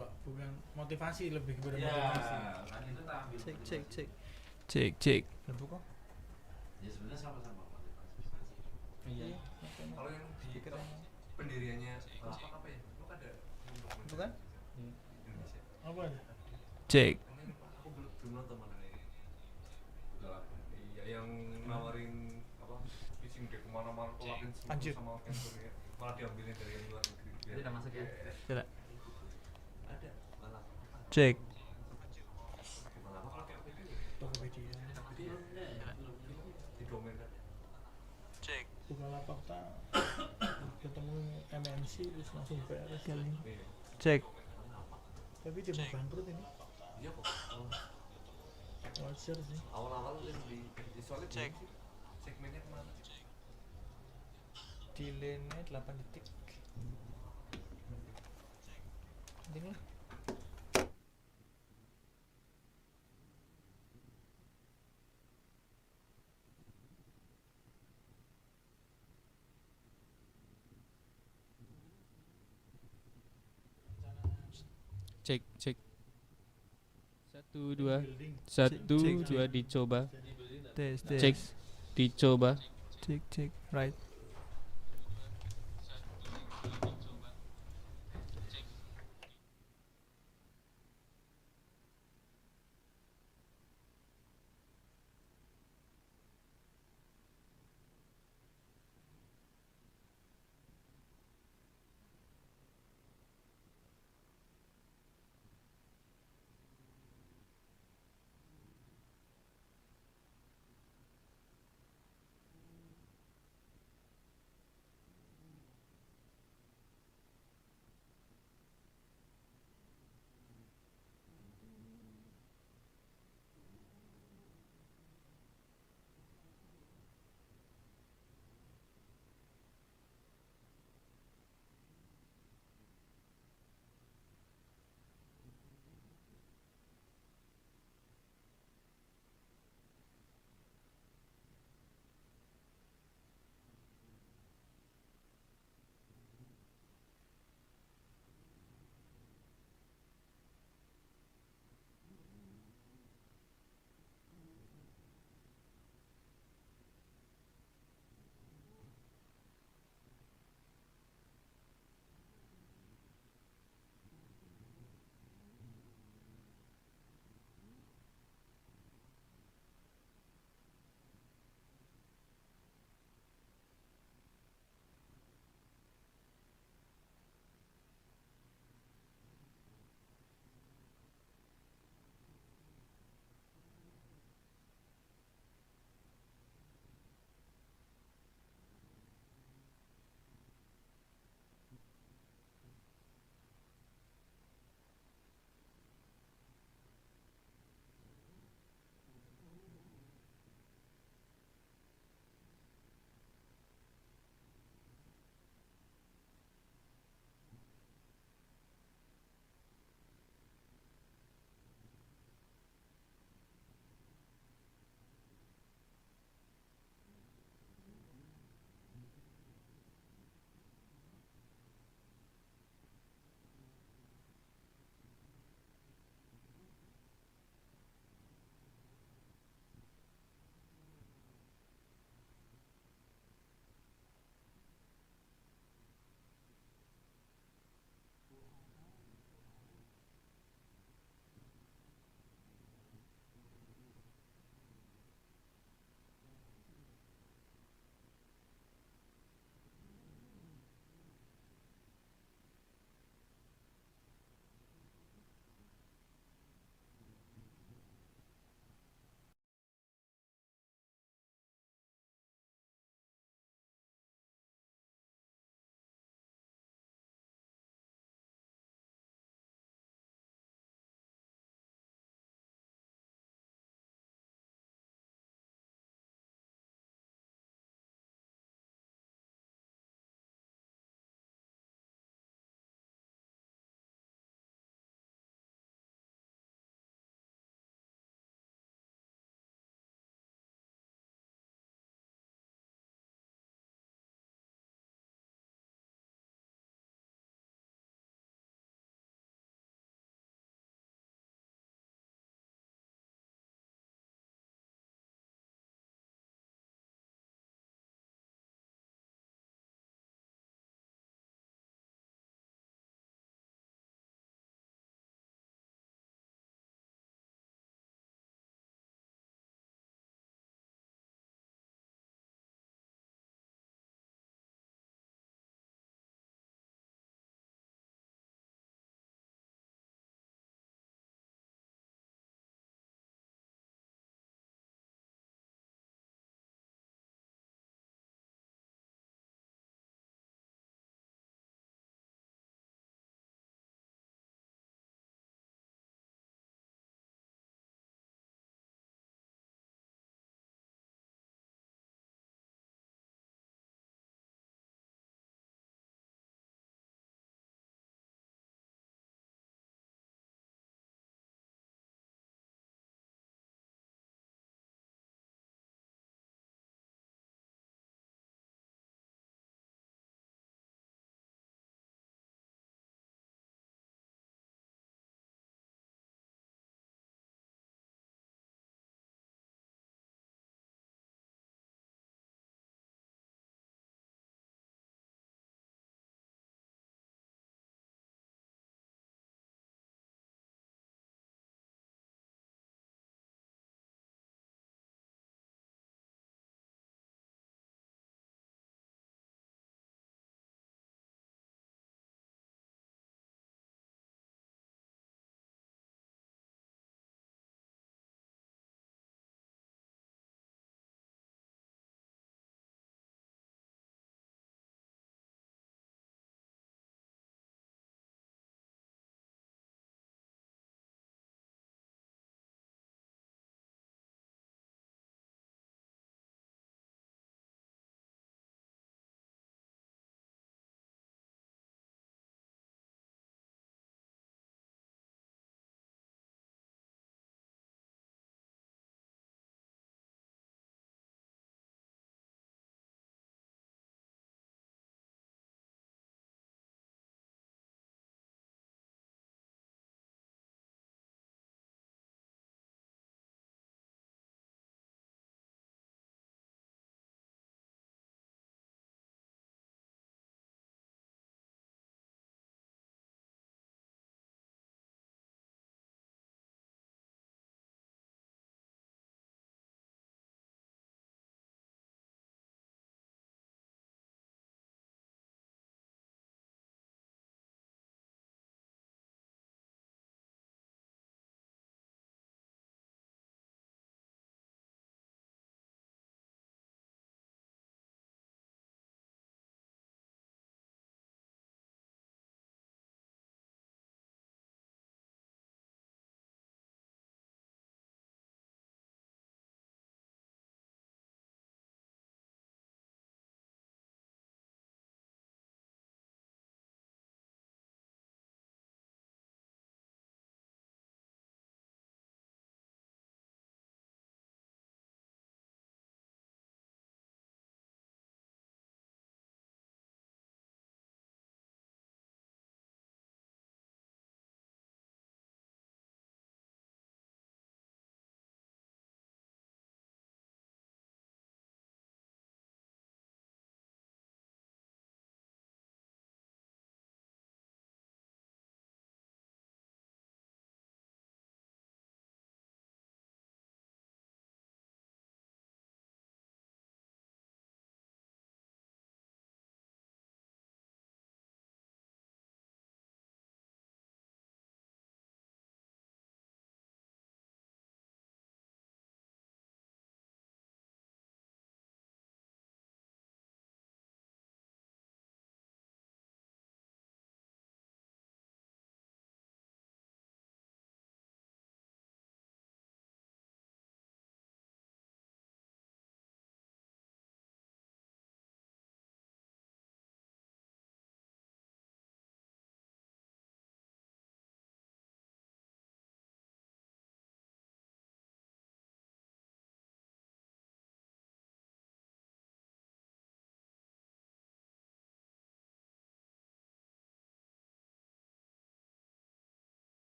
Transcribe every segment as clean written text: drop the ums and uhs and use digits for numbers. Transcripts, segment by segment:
Pak, bukan motivasi, lebih kepada Ya, motivasi. kan itu tak ambil Cek motivasi. cek cek. Cek. Lebu kok? Ya sebenarnya sama-sama motivasi. Iya. Kalau yang di Speakernya. pendiriannya lapak apa ya? Lu kan ada Bukan? Indonesia. Apa ada? Cek. Ini aku belum nonton mana nih. Udah lah. Iya, yang nawarin apa? Pitching deck kemana-mana kolakin Anjir. sama Accenture ya. Malah diambilin dari yang luar negeri. Itu udah masuk ya? Tidak. Ada malah Cek. malah apa kayak apa itu? Tokopedia. Di domain kan. Cek. Bukalapak tak ketemu MNC terus langsung beres. Iya. Cek. Tapi dia mau bangkrut ini. Iya kok. Wajar sih. Awal-awal yang di soalnya Cek. sih segmennya kemana? Delaynya 8 detik. Penting lah. Cek. 1 2 Building. 1 2 dicoba. Tes Cek. Dicoba. Cek right.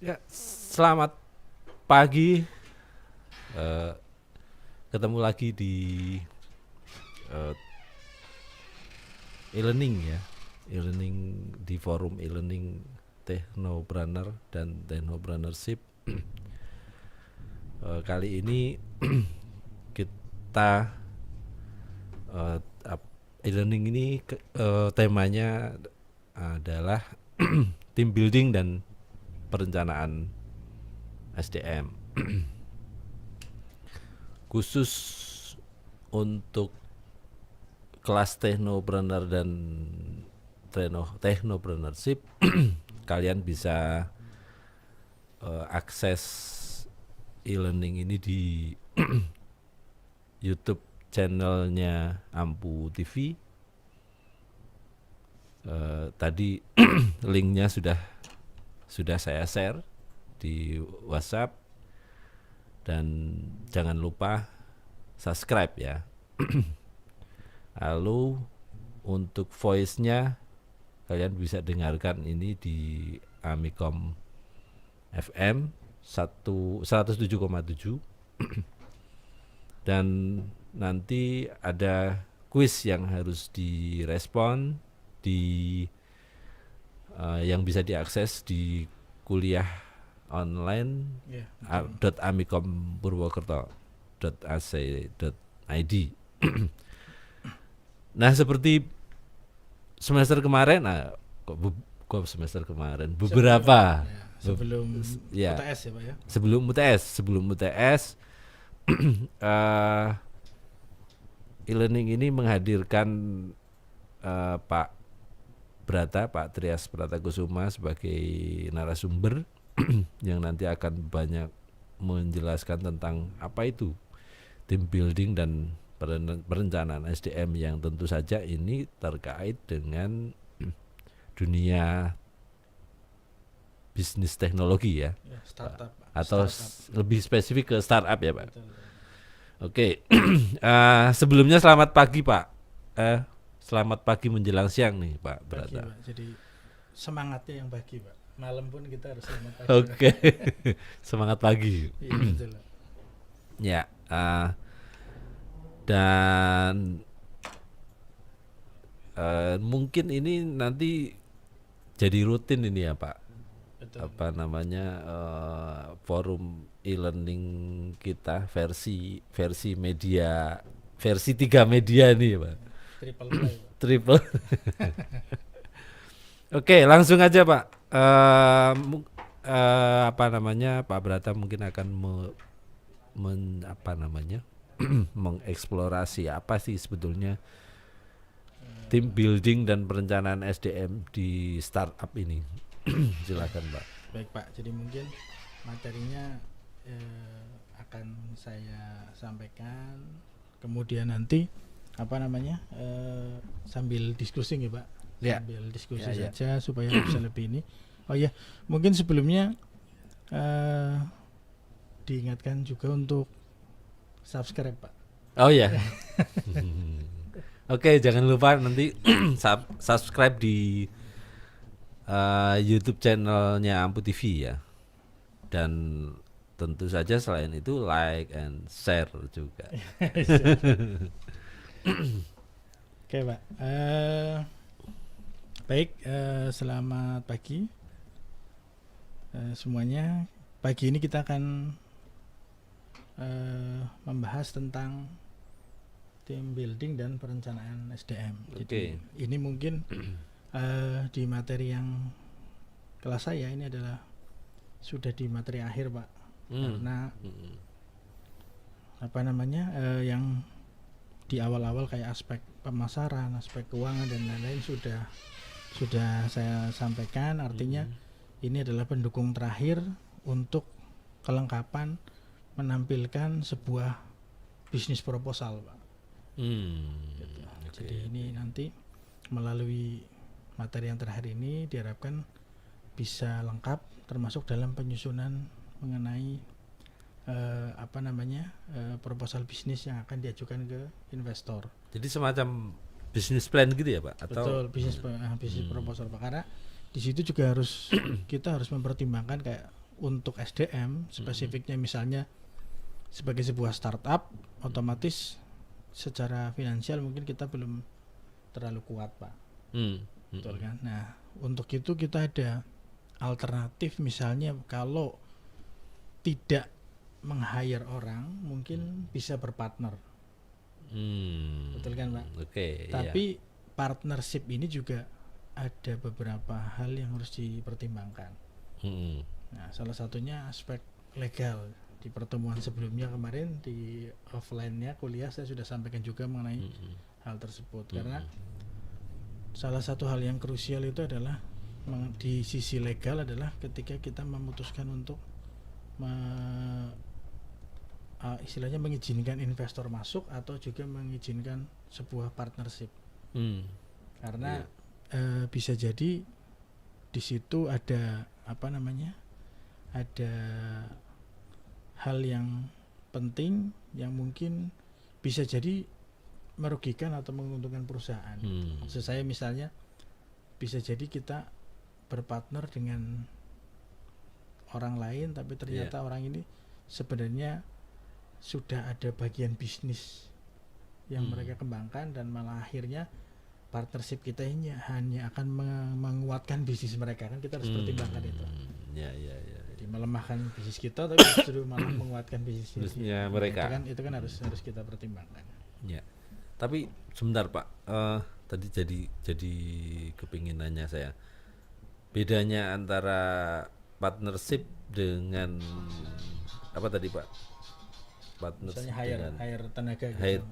Ya, selamat pagi. Ketemu lagi di e-learning ya. E-learning di forum e-learning Technopreneur dan Technopreneurship. Kali ini kita e-learning ini temanya adalah team building dan perencanaan SDM. Khusus untuk kelas Technopreneur dan Technopreneurship, kalian bisa akses e-learning ini di YouTube channelnya Ampu TV. Tadi linknya sudah saya share di WhatsApp, dan jangan lupa subscribe ya. Lalu untuk voice-nya kalian bisa dengarkan ini di Amikom FM 107,7 dan nanti ada kuis yang harus direspon di yang bisa diakses di kuliah online .amikom.purwokerto.ac.id. Nah, seperti semester kemarin, beberapa sebelum ya, UTS ya Pak ya. Sebelum UTS e-learning ini menghadirkan Pak Trias Pratakusuma sebagai narasumber yang nanti akan banyak menjelaskan tentang apa itu team building dan perencanaan SDM, yang tentu saja ini terkait dengan dunia bisnis teknologi ya, Startup atau lebih spesifik ke startup ya Pak. Betul. Oke. Sebelumnya selamat pagi Pak. Selamat pagi menjelang siang nih Pak Pagi, Brata. Pak. Jadi semangatnya yang pagi Pak. Malam pun kita harus selamat pagi. Oke. Semangat pagi. Iya betul. Ya. Dan mungkin ini nanti jadi rutin ini ya Pak. Betul. Apa namanya, forum e-learning kita versi media, versi 3 media nih ya Pak. Triple play, Pak. Triple. Oke, langsung aja Pak. Apa namanya, Pak Brata mungkin akan mengeksplorasi apa sih sebetulnya team building dan perencanaan SDM di startup ini. Silakan Pak. Baik Pak, jadi mungkin materinya akan saya sampaikan, kemudian nanti sambil diskusi ya Pak. Ya. Sambil diskusi Ya. saja supaya bisa lebih ini. Oh ya, mungkin sebelumnya diingatkan juga untuk subscribe Pak. Oh ya. Oke, jangan lupa nanti subscribe di YouTube channelnya Ampu TV ya. Dan tentu saja selain itu like and share juga. Oke Pak. Baik, selamat pagi semuanya. Pagi ini kita akan membahas tentang team building dan perencanaan SDM. Jadi ini mungkin di materi yang kelas saya ini adalah sudah di materi akhir Pak. Karena yang di awal-awal kayak aspek pemasaran, aspek keuangan dan lain-lain sudah saya sampaikan. Artinya ini adalah pendukung terakhir untuk kelengkapan menampilkan sebuah bisnis proposal Pak. Gitu. Jadi ini nanti melalui materi yang terakhir ini diharapkan bisa lengkap, termasuk dalam penyusunan mengenai proposal bisnis yang akan diajukan ke investor. Jadi semacam business plan gitu ya Pak? Atau Betul, bisnis proposal Pak. Karena di situ juga kita harus mempertimbangkan kayak untuk SDM spesifiknya misalnya sebagai sebuah startup, otomatis secara finansial mungkin kita belum terlalu kuat, Pak. Betul kan? Nah, untuk itu kita ada alternatif, misalnya kalau tidak meng-hire orang mungkin bisa berpartner. Betul kan, Pak? Oke. Tapi partnership ini juga ada beberapa hal yang harus dipertimbangkan. Nah, salah satunya aspek legal. Di pertemuan sebelumnya kemarin di offline-nya kuliah saya sudah sampaikan juga mengenai hal tersebut. Karena salah satu hal yang krusial itu adalah di sisi legal adalah ketika kita memutuskan untuk istilahnya mengizinkan investor masuk atau juga mengizinkan sebuah partnership. Karena bisa jadi di situ ada ada hal yang penting yang mungkin bisa jadi merugikan atau menguntungkan perusahaan. Maksud saya misalnya bisa jadi kita berpartner dengan orang lain tapi ternyata orang ini sebenarnya sudah ada bagian bisnis yang mereka kembangkan dan malah akhirnya partnership kita ini hanya akan menguatkan bisnis mereka, kan kita harus pertimbangkan itu. Jadi melemahkan bisnis kita tapi justru malah menguatkan bisnisnya mereka. Itu kan harus kita pertimbangkan. Ya. Tapi sebentar Pak, tadi jadi kepingin nanya saya. Bedanya antara partnership dengan apa tadi Pak? Partnership Misalnya hire tenaga gitu.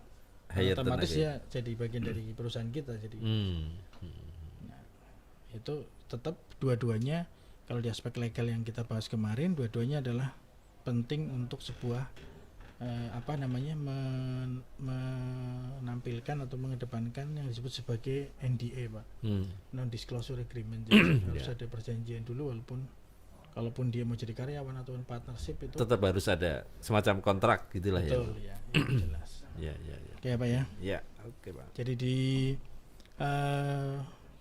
Hire otomatis tenaga. ya jadi bagian dari perusahaan kita jadi. Nah, itu tetap dua-duanya kalau di aspek legal yang kita bahas kemarin, dua-duanya adalah penting untuk sebuah menampilkan atau mengedepankan yang disebut sebagai NDA, Pak. Non disclosure agreement. Jadi harus ada perjanjian dulu, kalaupun dia mau jadi karyawan atau partnership itu tetap harus ada semacam kontrak gitulah ya. betul ya, itu jelas. Ya. Oke, Pak ya. Ya, oke Pak. Jadi di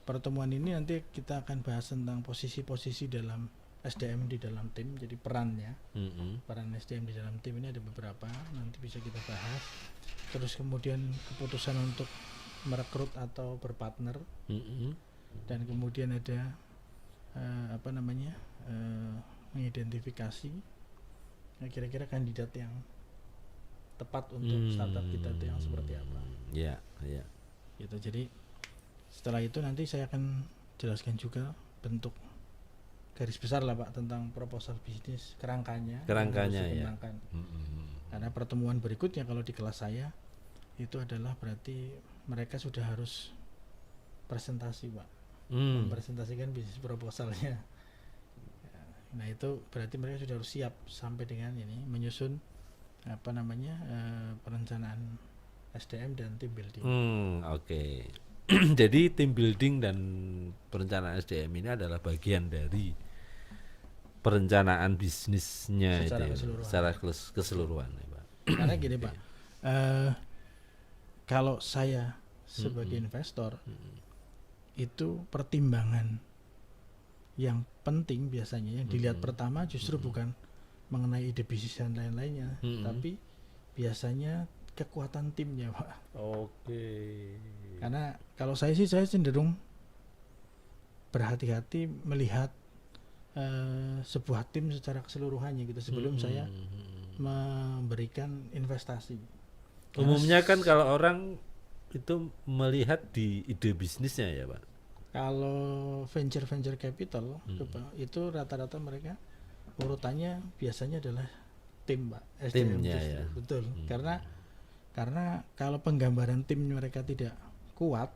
pertemuan ini nanti kita akan bahas tentang posisi-posisi dalam SDM di dalam tim. Jadi perannya, peran SDM di dalam tim ini ada beberapa, nanti bisa kita bahas. Terus kemudian keputusan untuk merekrut atau berpartner, dan kemudian ada mengidentifikasi kira-kira kandidat yang tepat untuk startup kita itu yang seperti apa. Ya. Gitu. Jadi setelah itu nanti saya akan jelaskan juga bentuk garis besar lah Pak tentang proposal bisnis kerangkanya yang harus ya. dikembangkan. Karena pertemuan berikutnya kalau di kelas saya itu adalah berarti mereka sudah harus presentasi Pak, mempresentasikan bisnis proposalnya. Nah itu berarti mereka sudah harus siap sampai dengan ini menyusun perencanaan SDM dan team building. Oke. Jadi tim building dan perencanaan SDM ini adalah bagian dari perencanaan bisnisnya secara keseluruhan ya, Pak. Karena gini Pak, kalau saya sebagai investor itu pertimbangan yang penting biasanya yang dilihat pertama justru bukan mengenai ide bisnis dan lain-lainnya, tapi biasanya kekuatan timnya Pak. Oke. Karena kalau saya cenderung berhati-hati melihat sebuah tim secara keseluruhannya gitu sebelum saya memberikan investasi. Umumnya kan kalau orang itu melihat di ide bisnisnya ya Pak. Kalau venture capital itu rata-rata mereka urutannya biasanya adalah tim Pak, SDM Timnya justru. ya. Betul. Karena kalau penggambaran tim mereka tidak kuat,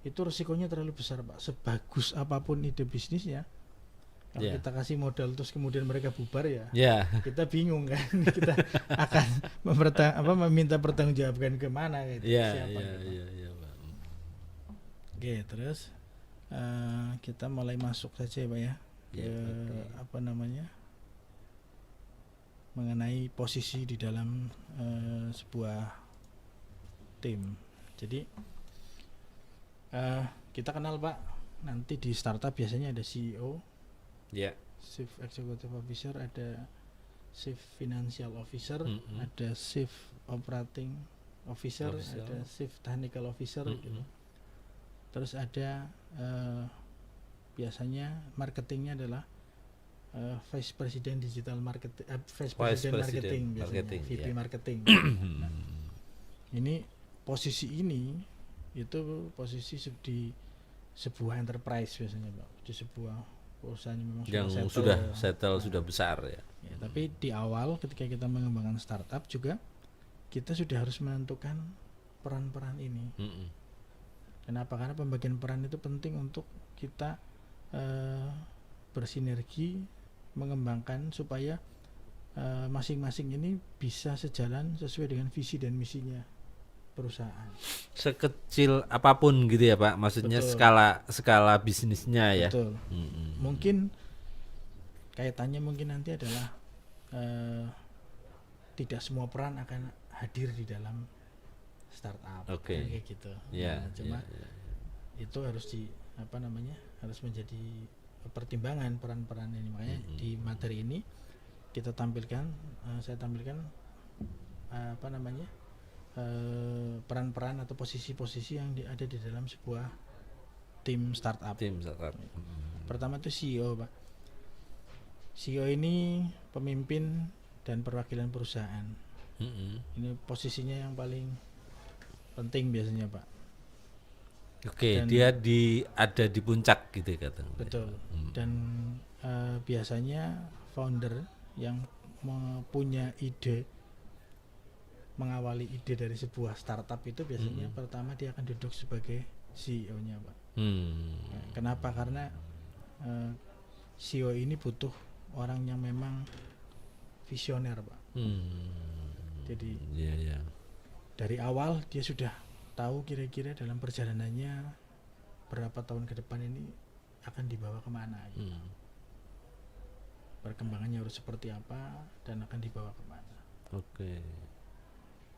itu risikonya terlalu besar Pak. Sebagus apapun ide bisnisnya, kalau kita kasih modal terus kemudian mereka bubar ya, kita bingung kan. Kita akan meminta pertanggungjawaban kemana gitu. Siapa gitu. Pak. Oke, terus kita mulai masuk saja Pak ya ke mengenai posisi di dalam sebuah tim. Jadi kita kenal Pak, nanti di startup biasanya ada CEO, Chief Executive Officer, ada Chief Financial Officer, Mm-mm. ada Chief Operating Officer, Officer. ada Chief Technical Officer Mm-mm. gitu. Terus ada biasanya marketingnya adalah Vice President Digital Marketing, Vice President Marketing biasanya, Marketing, VP ya. Marketing. Nah, ini posisi ini itu posisi di sebuah enterprise biasanya Pak, di sebuah perusahaan yang memang Yang settle. sudah settle, Nah, sudah besar ya. ya, tapi di awal ketika kita mengembangkan startup juga kita sudah harus menentukan peran-peran ini. Mm-mm. Kenapa? Karena pembagian peran itu penting untuk kita bersinergi mengembangkan supaya masing-masing ini bisa sejalan sesuai dengan visi dan misinya perusahaan. Sekecil apapun gitu ya Pak, maksudnya Betul. skala bisnisnya ya. Betul. Mm-mm. Mungkin kaitannya mungkin nanti adalah tidak semua peran akan hadir di dalam startup. Oke. Kan kayak gitu. Ya, Nah, cuma ya. itu harus harus menjadi pertimbangan peran-peran ini. Makanya di materi ini kita tampilkan, saya tampilkan peran-peran atau posisi-posisi yang ada di dalam sebuah tim startup. Tim startup. Pertama itu CEO, Pak. CEO ini pemimpin dan perwakilan perusahaan. Mm-mm. Ini posisinya yang paling penting biasanya, Pak. Oke, Dan- dia ada di puncak gitu katanya. Betul. Dan biasanya founder yang punya ide, mengawali ide dari sebuah startup itu biasanya pertama dia akan duduk sebagai CEO-nya, Pak. Nah, kenapa? Karena CEO ini butuh orang yang memang visioner, Pak. Jadi Iya, iya. dari awal dia sudah tahu kira-kira dalam perjalanannya berapa tahun ke depan ini akan dibawa kemana gitu. Perkembangannya harus seperti apa dan akan dibawa kemana. Oke.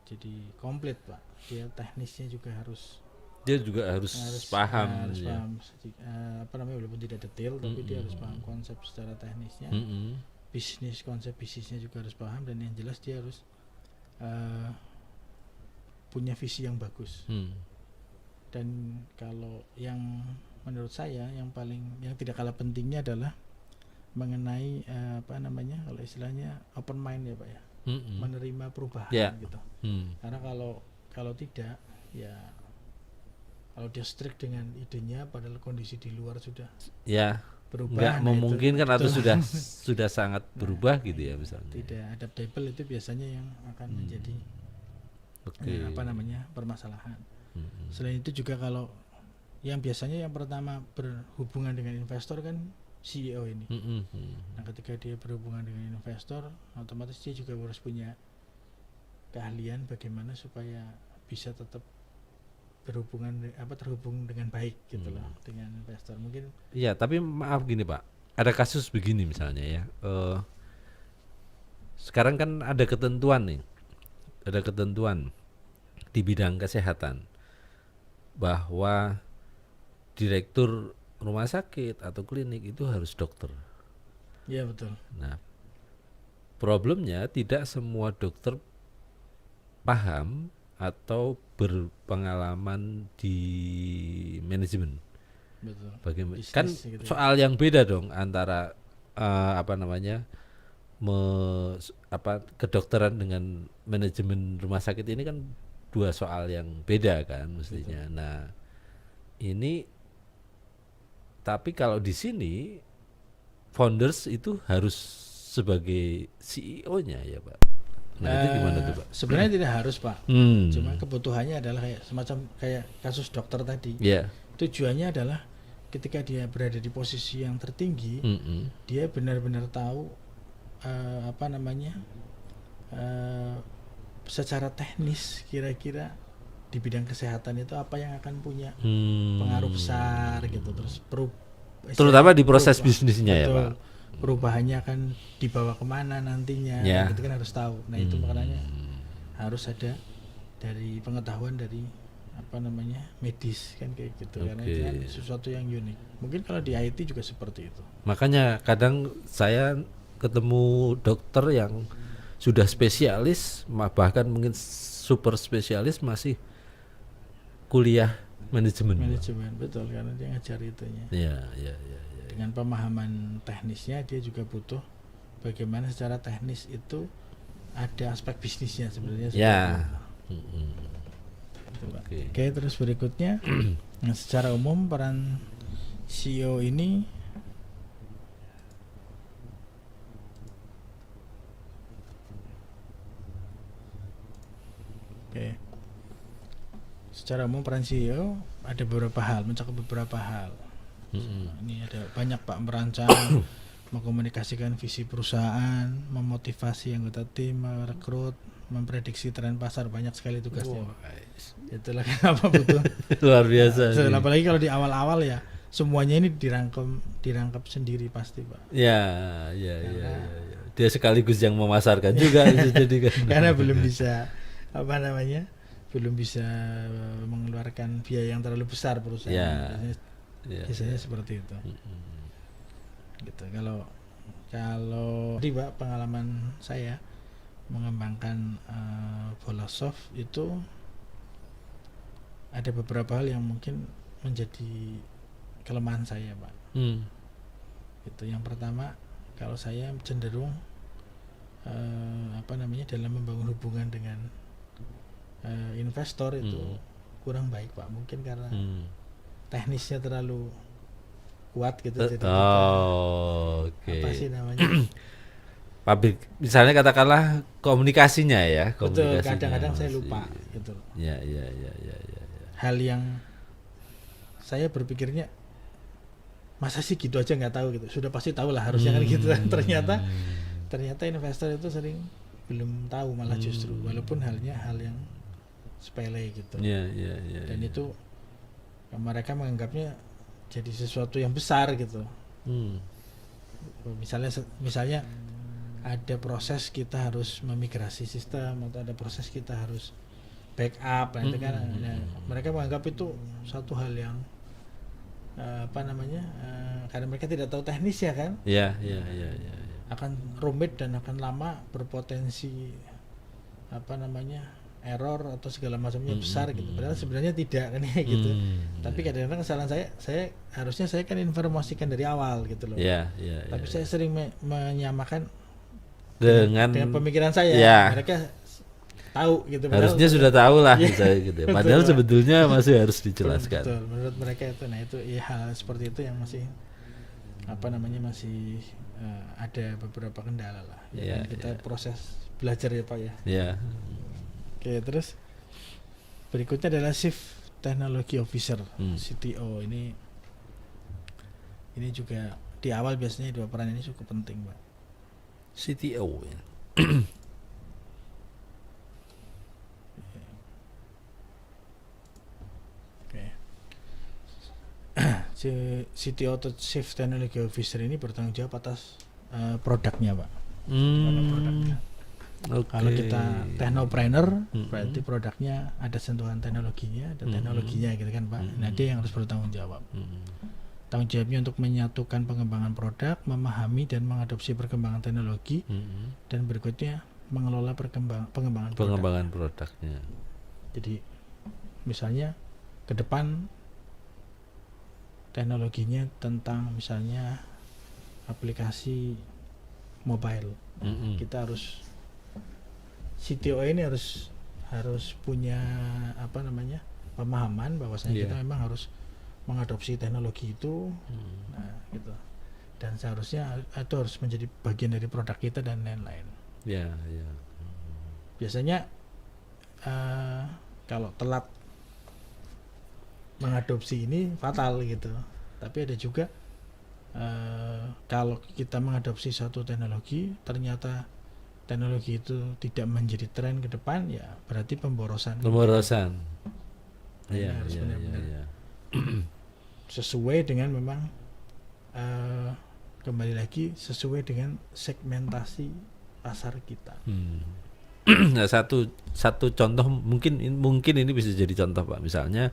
Jadi komplit, Pak. Dia teknisnya juga harus Dia juga harus paham harus ya. paham walaupun tidak detail tapi dia harus paham konsep secara teknisnya. Konsep bisnisnya juga harus paham, dan yang jelas dia harus punya visi yang bagus. Dan kalau yang menurut saya yang tidak kalah pentingnya adalah mengenai kalau istilahnya open mind ya Pak ya, menerima perubahan Ya. gitu. Karena kalau tidak ya, kalau dia strict dengan idenya padahal kondisi di luar sudah Ya, berubah, nggak nah itu memungkinkan atau betul. sudah sangat berubah gitu ya misalnya. tidak adaptable, itu biasanya yang akan menjadi Oke. permasalahan. Selain itu juga kalau yang biasanya yang pertama berhubungan dengan investor kan CEO ini. Nah, ketika dia berhubungan dengan investor, otomatis dia juga harus punya keahlian bagaimana supaya bisa tetap terhubung dengan baik gitu loh dengan investor. Mungkin Iya, tapi maaf gini Pak, ada kasus begini misalnya ya. Sekarang kan ada ketentuan di bidang kesehatan bahwa direktur rumah sakit atau klinik itu harus dokter. ya betul. Nah, problemnya tidak semua dokter paham atau berpengalaman di manajemen. Betul. Bagaimana? Bisnis Kan gitu ya. soal yang beda dong antara kedokteran dengan manajemen rumah sakit ini kan dua soal yang beda kan mestinya. Nah, ini tapi kalau di sini founders itu harus sebagai CEO-nya ya Pak. Nah, itu gimana tuh Pak? Sebenarnya tidak harus Pak. Cuma kebutuhannya adalah semacam kayak kasus dokter tadi. Ya. Tujuannya adalah ketika dia berada di posisi yang tertinggi, dia benar-benar tahu secara teknis kira-kira di bidang kesehatan itu apa yang akan punya pengaruh besar gitu, terus Terutama di proses bisnisnya ya betul, Pak. perubahannya akan dibawa kemana nantinya, Ya. gitu kan harus tahu. Nah itu makanya harus ada dari pengetahuan dari apa namanya medis kan kayak gitu, karena itu kan Oke. sesuatu yang unik. Mungkin kalau di IT juga seperti itu. Makanya kadang saya ketemu dokter yang sudah spesialis, bahkan mungkin super spesialis masih kuliah manajemen. Manajemen, betul, karena dia ngajar itunya. Ya, ya, ya, ya. Dengan pemahaman teknisnya dia juga butuh bagaimana secara teknis itu ada aspek bisnisnya sebenarnya. Ya. Gitu, Pak. Oke. Oke, terus berikutnya nah, secara umum peran CEO ini Oke. Secara umum peran CEO ada beberapa hal, mencakup beberapa hal. Ini ada banyak Pak, merancang, mengkomunikasikan visi perusahaan, memotivasi anggota tim, merekrut, memprediksi tren pasar, banyak sekali tugasnya. Itulah kenapa butuh. Luar biasa. sih. Apalagi kalau di awal-awal ya semuanya ini dirangkap sendiri pasti Pak. Ya, ya, ya, ya, ya. Dia sekaligus yang memasarkan juga bisa jadi kan. Karena belum bisa apa namanya, belum bisa mengeluarkan biaya yang terlalu besar perusahaan. Ya. Biasanya seperti itu. Gitu. Kalau di Pak, pengalaman saya mengembangkan Volasoft itu ada beberapa hal yang mungkin menjadi kelemahan saya Pak. Itu yang pertama, kalau saya cenderung dalam membangun hubungan dengan investor itu kurang baik Pak, mungkin karena teknisnya terlalu kuat gitu, jadi kita, Oke. apa sih namanya, Pabrik, misalnya katakanlah komunikasinya ya. betul, Komunikasinya kadang-kadang saya masih- lupa gitu. Ya, ya, ya, ya, ya. Hal yang saya berpikirnya masa sih gitu aja nggak tahu gitu, sudah pasti tahu lah harusnya kan gitu. ternyata investor itu sering belum tahu malah justru, walaupun halnya hal yang sepele gitu. Ya, ya, ya. Dan ya. itu mereka menganggapnya jadi sesuatu yang besar gitu. Misalnya ada proses kita harus memigrasi sistem, atau ada proses kita harus backup, nah, itu kan mereka menganggap itu satu hal yang karena mereka tidak tahu teknisnya kan, Ya, ya, ya, ya, ya. akan rumit dan akan lama, berpotensi error atau segala macamnya besar gitu. Padahal sebenarnya tidak kan ya gitu. Tapi kadang-kadang kesalahan saya harusnya saya kan informasikan dari awal gitu loh. Ya, ya, Tapi ya, saya sering menyamakan dengan pemikiran saya. Ya. Mereka tahu gitu. padahal- harusnya sudah tahu lah Iya, misalnya gitu. ya. betul, Padahal Pak. sebetulnya masih harus dijelaskan. Betul, menurut mereka itu. Nah, itu ya, hal seperti itu yang masih masih ada beberapa kendala lah. Iya, Dan kita iya. proses belajar ya Pak ya. Ya. Oke, terus berikutnya adalah Chief Technology Officer, Hmm. CTO. Ini juga di awal biasanya dua peran ini cukup penting, Pak. CTO ya. Oke. CTO atau Chief Technology Officer ini bertanggung jawab atas produknya, Pak. Produknya. Oke. Kalau kita technopreneur, Mm-mm. berarti produknya ada sentuhan teknologinya, ada teknologinya gitu kan, Pak. Nah, dia yang harus bertanggung jawab. Tanggung jawabnya untuk menyatukan pengembangan produk, memahami dan mengadopsi perkembangan teknologi, dan berikutnya mengelola pengembangan produk. Pengembangan produknya. Jadi misalnya ke depan teknologinya tentang misalnya aplikasi mobile, kita harus CTO ini harus punya pemahaman bahwasanya Iya. kita memang harus mengadopsi teknologi itu. Nah, gitu. Dan seharusnya itu harus menjadi bagian dari produk kita dan lain-lain. Ya, ya. Biasanya kalau telat mengadopsi ini fatal gitu. Tapi ada juga kalau kita mengadopsi satu teknologi, ternyata teknologi itu tidak menjadi tren ke depan, ya berarti pemborosan. Pemborosan. Nah, ini Iya, harus iya, iya, benar-benar iya. sesuai dengan memang kembali lagi sesuai dengan segmentasi pasar kita. Nah, satu contoh mungkin ini bisa jadi contoh Pak. Misalnya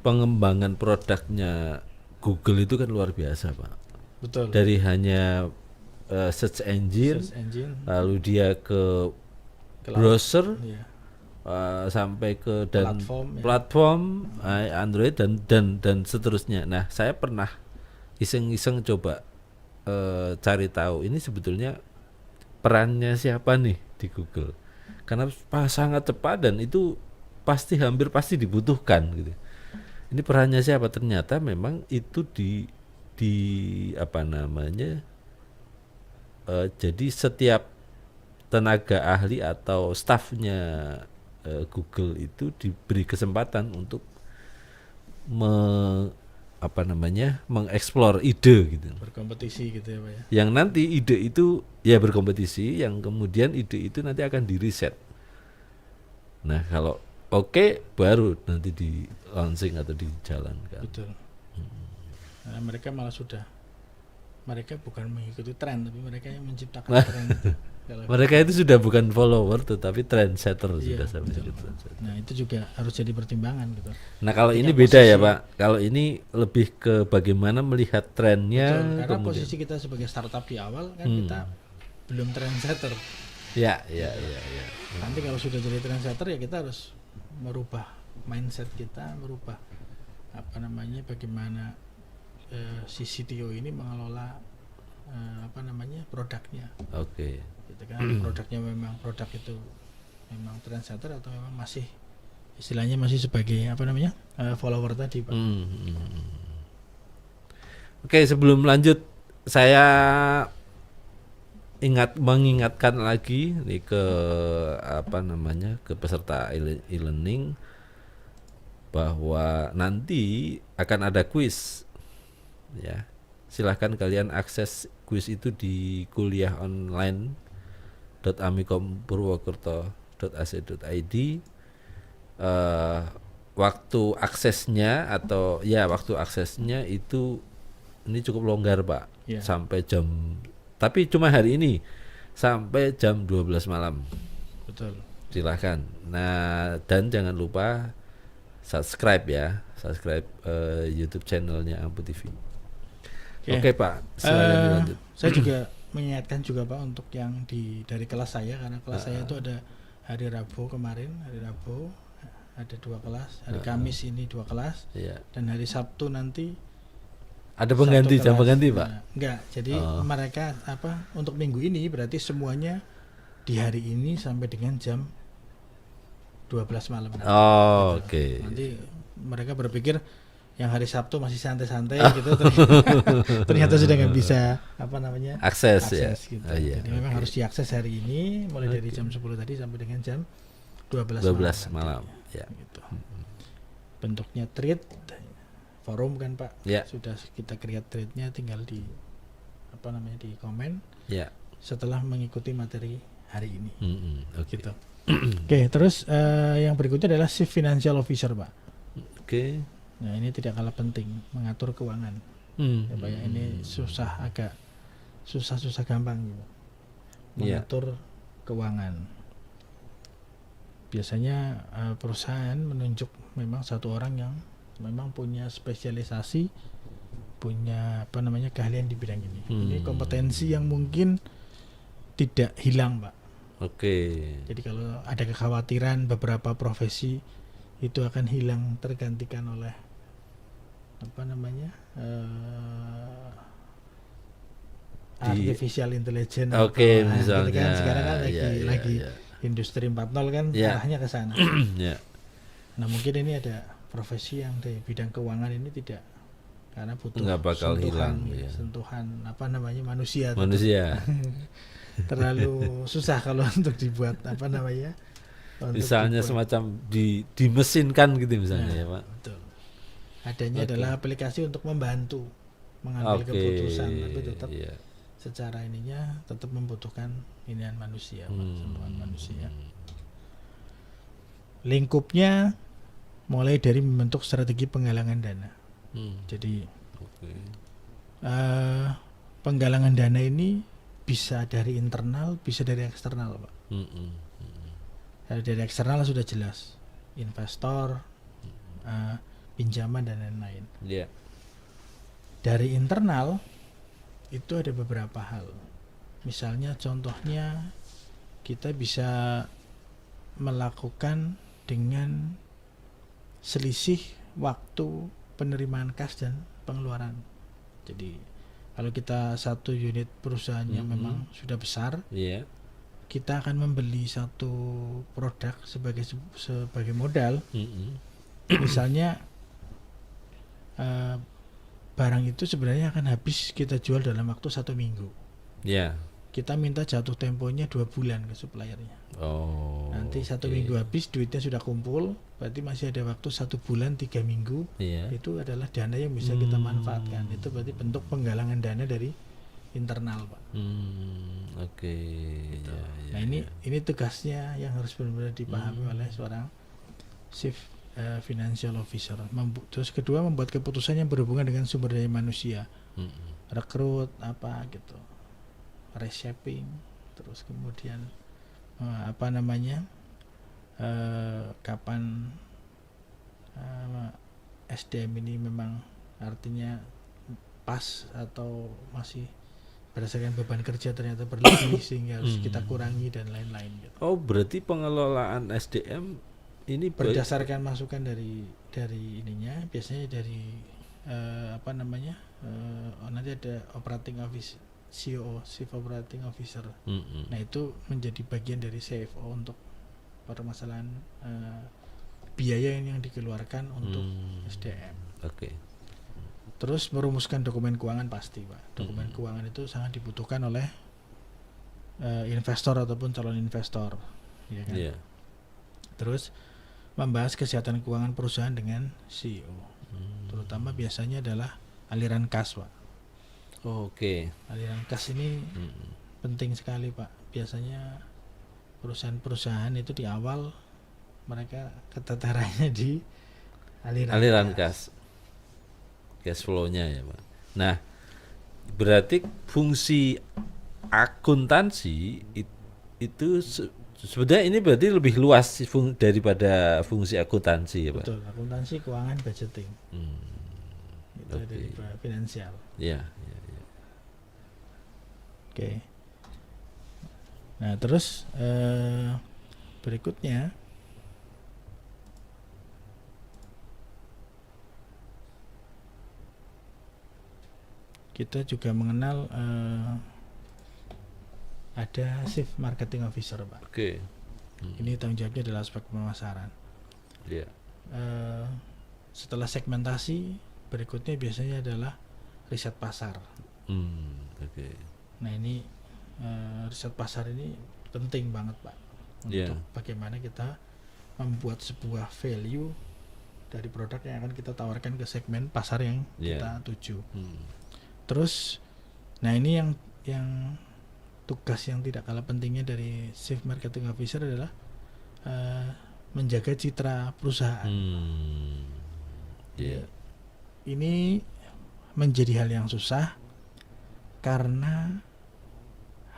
pengembangan produknya Google itu kan luar biasa Pak. Betul. Dari hanya search engine, Search engine, lalu dia ke cloud, browser, iya, sampai ke dan platform, ya. platform Android dan seterusnya. Nah, saya pernah iseng-iseng coba cari tahu ini sebetulnya perannya siapa nih di Google, karena sangat cepat dan itu hampir pasti dibutuhkan gitu. Ini perannya siapa? Ternyata memang itu di apa namanya, jadi setiap tenaga ahli atau stafnya Google itu diberi kesempatan untuk mengeksplor ide gitu. berkompetisi gitu ya Pak ya. Yang nanti ide itu ya berkompetisi, yang kemudian ide itu nanti akan diriset. Nah, kalau oke, baru nanti di launching atau dijalankan. Betul. Nah, mereka malah mereka bukan mengikuti tren, tapi mereka yang menciptakan tren itu. Mereka itu sudah bukan follower tetapi trendsetter, Iya, sudah sampai betul. jadi trendsetter. Nah itu juga harus jadi pertimbangan gitu. Nah, kalau ini Ketika beda ya posisi- Pak. Kalau ini lebih ke bagaimana melihat trennya. Betul, karena kemudian posisi kita sebagai startup di awal kan kita belum trendsetter. ya. Nanti kalau sudah jadi trendsetter ya kita harus merubah mindset kita, merubah bagaimana si CTO ini mengelola produknya. Oke. Gitu kan, produknya memang produk itu memang trendsetter atau memang masih istilahnya masih sebagai follower tadi Pak. Oke, sebelum lanjut saya mengingatkan lagi nih ke ke peserta e-learning bahwa nanti akan ada kuis ya. Silahkan kalian akses kuis itu di kuliahonline.amikompurwokerto.ac.id. Waktu aksesnya itu ini cukup longgar Pak, Iya. sampai tapi cuma hari ini sampai jam 12 malam. Betul. Silahkan. Nah, dan jangan lupa subscribe YouTube channelnya Ampu TV. Oke Pak, silakan dilanjut. Saya juga mengingatkan juga Pak untuk yang dari kelas saya, karena kelas saya itu ada hari Rabu kemarin, hari Rabu ada 2 kelas, hari Kamis ini 2 kelas, Iya. dan hari Sabtu nanti Ada pengganti, 1 jam kelas. pengganti Pak. Nah, enggak, jadi mereka untuk minggu ini berarti semuanya di hari ini sampai dengan jam 12 malam. Oh, Gitu. oke. Nanti mereka berpikir yang hari Sabtu masih santai-santai gitu, ternyata sudah nggak bisa Akses ya. gitu. Oh, iya, Jadi memang oke. harus diakses hari ini mulai dari jam 10 tadi sampai dengan jam 12 malam. nanti. Ya. Gitu. Bentuknya thread forum kan Pak. Ya. Sudah kita create threadnya, tinggal di di komen Ya. setelah mengikuti materi hari ini. Oke. Gitu. Oke, terus yang berikutnya adalah Chief Financial Officer Pak. Oke. Nah ini tidak kalah penting, mengatur keuangan. Ya, Pak, ya, ini agak susah gampang gitu. Iya. Mengatur keuangan. Biasanya perusahaan menunjuk memang satu orang yang memang punya spesialisasi, punya keahlian di bidang ini. Ini kompetensi yang mungkin tidak hilang Pak. Oke. Jadi kalau ada kekhawatiran beberapa profesi itu akan hilang, tergantikan oleh artificial intelligence. Oke, atau, misalnya. gitu kan. Sekarang kan lagi ya. industri 4.0 kan Ya. arahnya ke sana. Ya. Nah mungkin ini ada profesi yang di bidang keuangan ini tidak, karena butuh Nggak bakal sentuhan, hilang, ya. sentuhan manusia. Manusia. Terlalu susah kalau untuk dibuat untuk Misalnya dibuat. semacam dimesinkan gitu misalnya Nah, ya Pak. betul. Adanya Oke. adalah aplikasi untuk membantu mengambil Oke. keputusan, tapi tetap Iya. secara ininya tetap membutuhkan inian manusia, Pak, sentuhan manusia. Lingkupnya mulai dari membentuk strategi penggalangan dana. Jadi Oke. penggalangan dana ini bisa dari internal, bisa dari eksternal, Pak. Dari eksternal sudah jelas, investor, pinjaman dan lain-lain. Iya. Dari internal itu ada beberapa hal. Misalnya contohnya kita bisa melakukan dengan selisih waktu penerimaan kas dan pengeluaran. Jadi kalau kita satu unit perusahaannya memang sudah besar, Iya. kita akan membeli satu produk sebagai modal. Misalnya barang itu sebenarnya akan habis kita jual dalam waktu 1 minggu. Iya. Kita minta jatuh temponya 2 bulan ke suppliernya. Oh. Nanti 1 oke. minggu habis, duitnya sudah kumpul, berarti masih ada waktu 1 bulan 3 minggu. Iya. Itu adalah dana yang bisa kita manfaatkan. Itu berarti bentuk penggalangan dana dari internal, Pak. Oke. Gitu. Ya, ya, Nah ini ya. tugasnya yang harus benar-benar dipahami oleh seorang chief financial officer. Terus kedua, membuat keputusan yang berhubungan dengan sumber daya manusia, rekrut apa gitu, reshaping, terus kemudian kapan SDM ini memang artinya pas atau masih berdasarkan beban kerja ternyata berlebih sehingga harus kita kurangi dan lain-lain gitu. Oh, berarti pengelolaan SDM ini Berdasarkan masukan dari ininya, biasanya dari nanti ada operating office, CEO, Chief Operating Officer. Nah itu menjadi bagian dari CFO untuk permasalahan biaya yang dikeluarkan untuk SDM. Oke. Terus merumuskan dokumen keuangan pasti, Pak. Dokumen keuangan itu sangat dibutuhkan oleh investor ataupun calon investor, ya kan? Iya. Terus membahas kesehatan keuangan perusahaan dengan CEO. Terutama biasanya adalah aliran kas, Pak. Oke. Aliran kas ini penting sekali, Pak. Biasanya perusahaan-perusahaan itu di awal mereka ketatarannya di aliran kas. Cash flow-nya ya, Pak. Nah, berarti fungsi akuntansi itu sebenarnya ini berarti lebih luas daripada fungsi akuntansi ya, Pak. Betul, akuntansi keuangan budgeting. Itu Oke. dari finansial. Ya. Oke. Nah, terus berikutnya kita juga mengenal ada Chief Marketing Officer, Pak. Oke. Ini tanggung jawabnya adalah aspek pemasaran. Iya. Setelah segmentasi, berikutnya biasanya adalah riset pasar. Oke. Nah ini riset pasar ini penting banget, Pak, untuk bagaimana kita membuat sebuah value dari produk yang akan kita tawarkan ke segmen pasar yang kita tuju. Terus, nah ini yang tugas yang tidak kalah pentingnya dari Chief Marketing Officer adalah menjaga citra perusahaan. Ini menjadi hal yang susah karena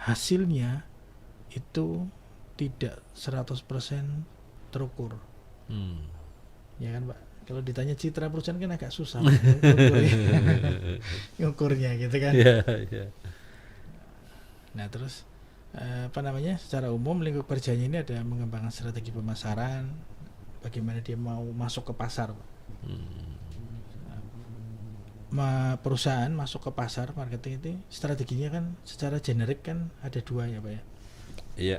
hasilnya itu tidak 100% terukur. Ya kan, Pak? Kalau ditanya citra perusahaan kan agak susah ngukurnya gitu kan. Nah terus secara umum lingkup kerjanya ini ada mengembangkan strategi pemasaran, bagaimana dia mau masuk ke pasar, Pak. Perusahaan masuk ke pasar marketing itu strateginya kan secara generik kan ada 2 ya, Pak ya. Iya.